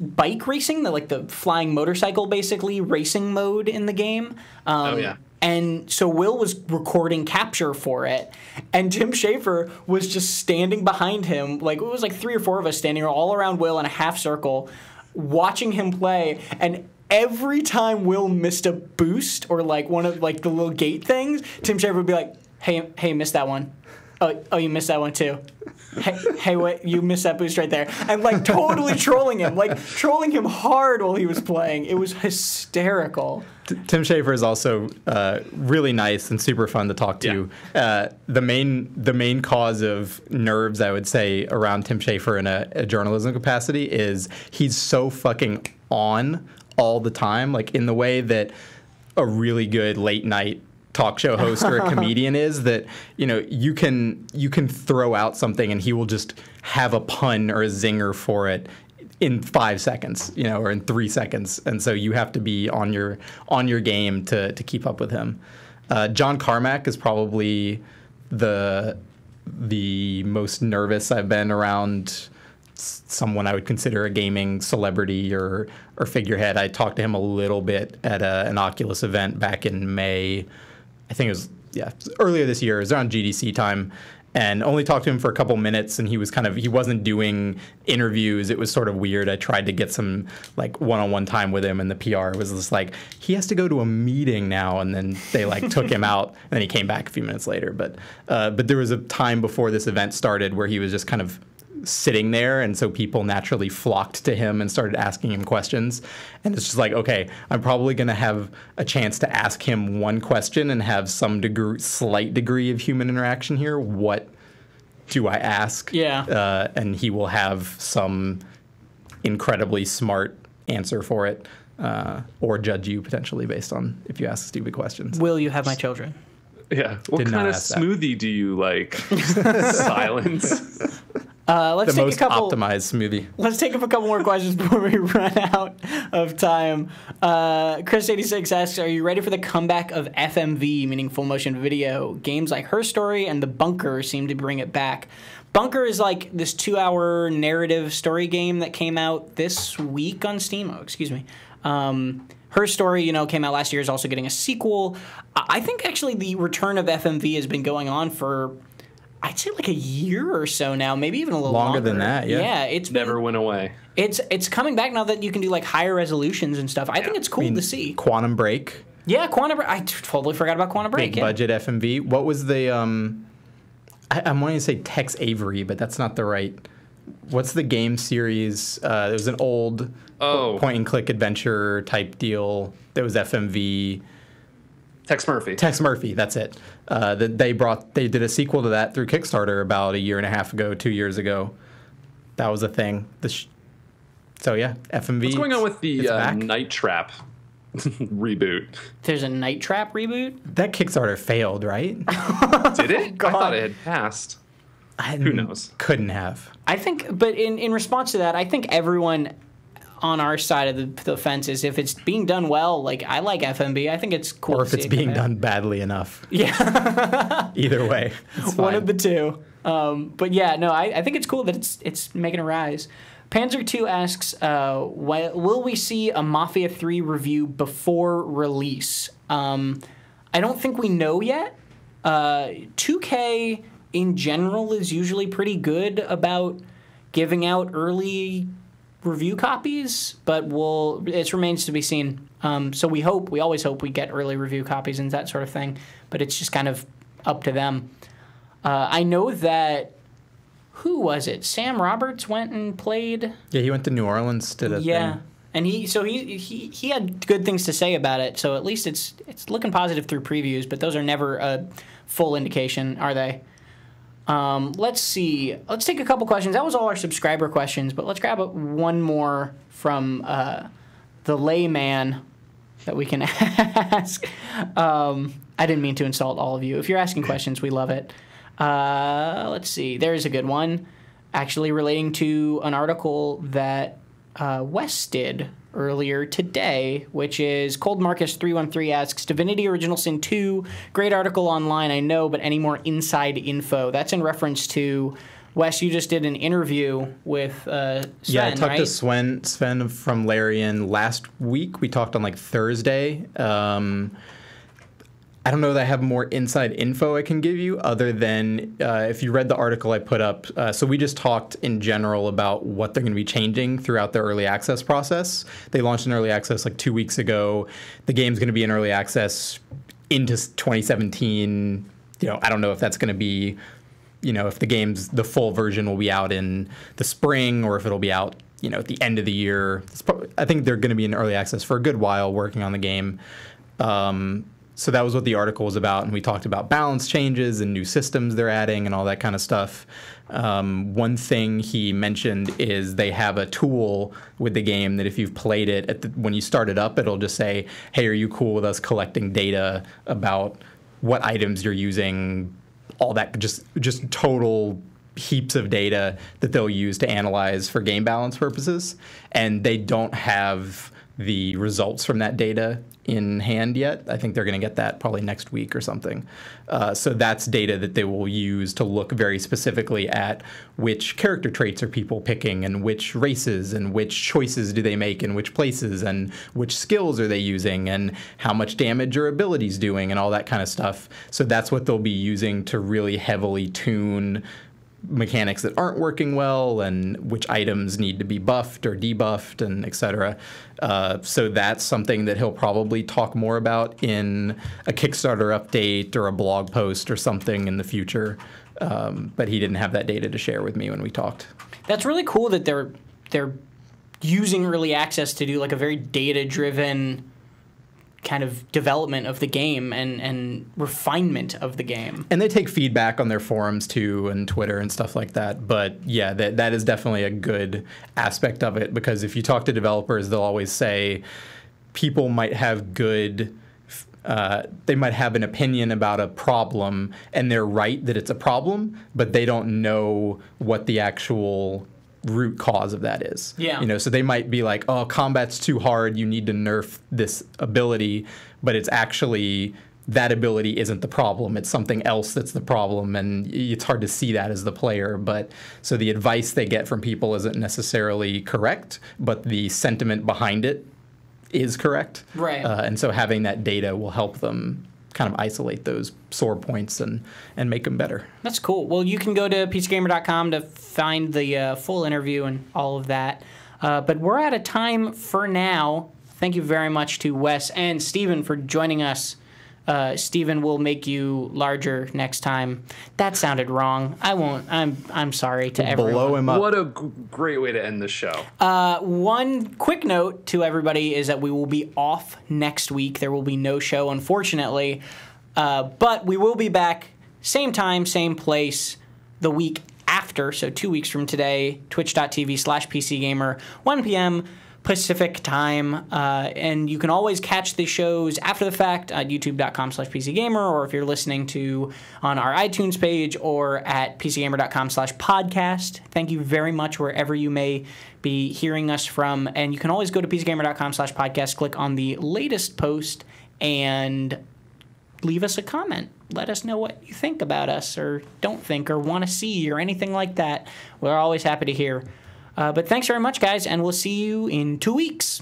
bike racing, the flying motorcycle, basically, racing mode in the game. Oh, yeah. And so Will was recording capture for it, and Tim Schafer was just standing behind him. Like, it was like 3 or 4 of us standing all around Will in a half circle, watching him play. And every time Will missed a boost or like one of like the little gate things, Tim Schafer would be like, "Hey, missed that one. Oh, you missed that one too. Hey, wait, you missed that boost right there." And like totally trolling him hard while he was playing. It was hysterical. Tim Schafer is also really nice and super fun to talk to. Yeah. The main cause of nerves, I would say, around Tim Schafer in a journalism capacity is he's so fucking on all the time, like in the way that a really good late night talk show host or a comedian is, that you can throw out something and he will just have a pun or a zinger for it in 5 seconds, or in 3 seconds, and so you have to be on your game to keep up with him. John Carmack is probably the most nervous I've been around someone I would consider a gaming celebrity or figurehead. I talked to him a little bit at an Oculus event back in May. I think it was earlier this year. It was around GDC time, and only talked to him for a couple minutes, and he wasn't doing interviews. It was sort of weird. I tried to get some like one-on-one time with him, and the PR was just like, he has to go to a meeting now, and then they like took him out, and then he came back a few minutes later. But there was a time before this event started where he was just kind of sitting there, and so people naturally flocked to him and started asking him questions. And it's just like, okay, I'm probably going to have a chance to ask him one question and have some slight degree of human interaction here. What do I ask? Yeah. And he will have some incredibly smart answer for it, or judge you potentially based on if you ask stupid questions. Will you have my children? Yeah. What kind of smoothie do you like? Silence. Let's the take most a couple, optimized smoothie. Let's take up a couple more questions before we run out of time. Chris86 asks, are you ready for the comeback of FMV, meaning full motion video? Games like Her Story and The Bunker seem to bring it back. Bunker is like this 2-hour narrative story game that came out this week on Steam. Oh, excuse me. Her Story, came out last year, is also getting a sequel. I think actually the return of FMV has been going on for, I'd say, like a year or so now, maybe even a little longer than that. Yeah, it's never went away. It's coming back now that you can do like higher resolutions and stuff. I think it's cool to see. Quantum Break. Yeah, Quantum Break. I totally forgot about Quantum Break. Big budget FMV. What was the I'm wanting to say Tex Avery, but that's not the right. What's the game series? There was an old point and click adventure type deal. There was FMV. Tex Murphy. Tex Murphy, that's it. They did a sequel to that through Kickstarter about 1.5 years ago, 2 years ago. That was a thing. So yeah, FMV. What's going on with the Night Trap reboot? There's a Night Trap reboot? That Kickstarter failed, right? Did it? I thought it had passed. Who knows? Couldn't have. I think, but in response to that, I think everyone on our side of the fence is, if it's being done well, like, I like FMB. I think it's cool. Or if it's being done badly enough. Yeah. Either way. One of the two. But yeah, no, I think it's cool that it's making a rise. Panzer2 asks, will we see a Mafia 3 review before release? I don't think we know yet. 2K in general is usually pretty good about giving out early review copies, but it remains to be seen. So we always hope we get early review copies and that sort of thing, but it's just kind of up to them. I know that, who was it? Sam Roberts went and played. Yeah, he went to New Orleans, did a thing. And he had good things to say about it. So at least it's looking positive through previews, but those are never a full indication, are they? Let's see. Let's take a couple questions. That was all our subscriber questions, but let's grab one more from the layman that we can ask. I didn't mean to insult all of you. If you're asking questions, we love it. Let's see. There's a good one, actually relating to an article that Wes did earlier today, which is Cold Marcus 313 asks, Divinity Original Sin 2, great article online, I know, but any more inside info? That's in reference to Wes, you just did an interview with Sven, Yeah, I talked right? to Sven from Larian last week. We talked on like Thursday. I don't know that I have more inside info I can give you other than if you read the article I put up. So we just talked in general about what they're going to be changing throughout the early access process. They launched in early access like 2 weeks ago. The game's going to be in early access into 2017. I don't know if that's going to be, if the full version will be out in the spring or if it'll be out, at the end of the year. I think they're going to be in early access for a good while working on the game. So that was what the article was about, and we talked about balance changes and new systems they're adding and all that kind of stuff. One thing he mentioned is they have a tool with the game that if you've played it, when you start it up, it'll just say, hey, are you cool with us collecting data about what items you're using, all that, just total heaps of data that they'll use to analyze for game balance purposes. And they don't have the results from that data in hand yet. I think they're going to get that probably next week or something. So that's data that they will use to look very specifically at which character traits are people picking and which races and which choices do they make in which places and which skills are they using and how much damage or abilities doing and all that kind of stuff. So that's what they'll be using to really heavily tune mechanics that aren't working well and which items need to be buffed or debuffed and et cetera. So that's something that he'll probably talk more about in a Kickstarter update or a blog post or something in the future. But he didn't have that data to share with me when we talked. That's really cool that they're using early access to do like a very data-driven kind of development of the game and refinement of the game. And they take feedback on their forums too and Twitter and stuff like that. But yeah, that is definitely a good aspect of it, because if you talk to developers, they'll always say people might have they might have an opinion about a problem and they're right that it's a problem, but they don't know what the actual root cause of that is. Yeah. So they might be like, oh, combat's too hard, you need to nerf this ability, but it's actually that ability isn't the problem. It's something else that's the problem, and it's hard to see that as the player. But so the advice they get from people isn't necessarily correct, but the sentiment behind it is correct. Right. And so having that data will help them kind of isolate those sore points and make them better. That's cool. Well, you can go to PCGamer.com to find the full interview and all of that. But we're out of time for now. Thank you very much to Wes and Steven for joining us. Steven will make you larger next time. That sounded wrong. I won't. I'm sorry to everyone. Blow him up. What a great way to end the show. One quick note to everybody is that we will be off next week. There will be no show, unfortunately. But we will be back same time, same place the week after. So 2 weeks from today, twitch.tv/PCGamer, 1 p.m. Pacific time, and you can always catch the shows after the fact at youtube.com/PCGamer, or if you're listening to on our iTunes page or at PCGamer.com/podcast. Thank you very much wherever you may be hearing us from, and you can always go to PCGamer.com/podcast, click on the latest post, and leave us a comment. Let us know what you think about us or don't think or want to see or anything like that. We're always happy to hear. But thanks very much, guys, and we'll see you in 2 weeks.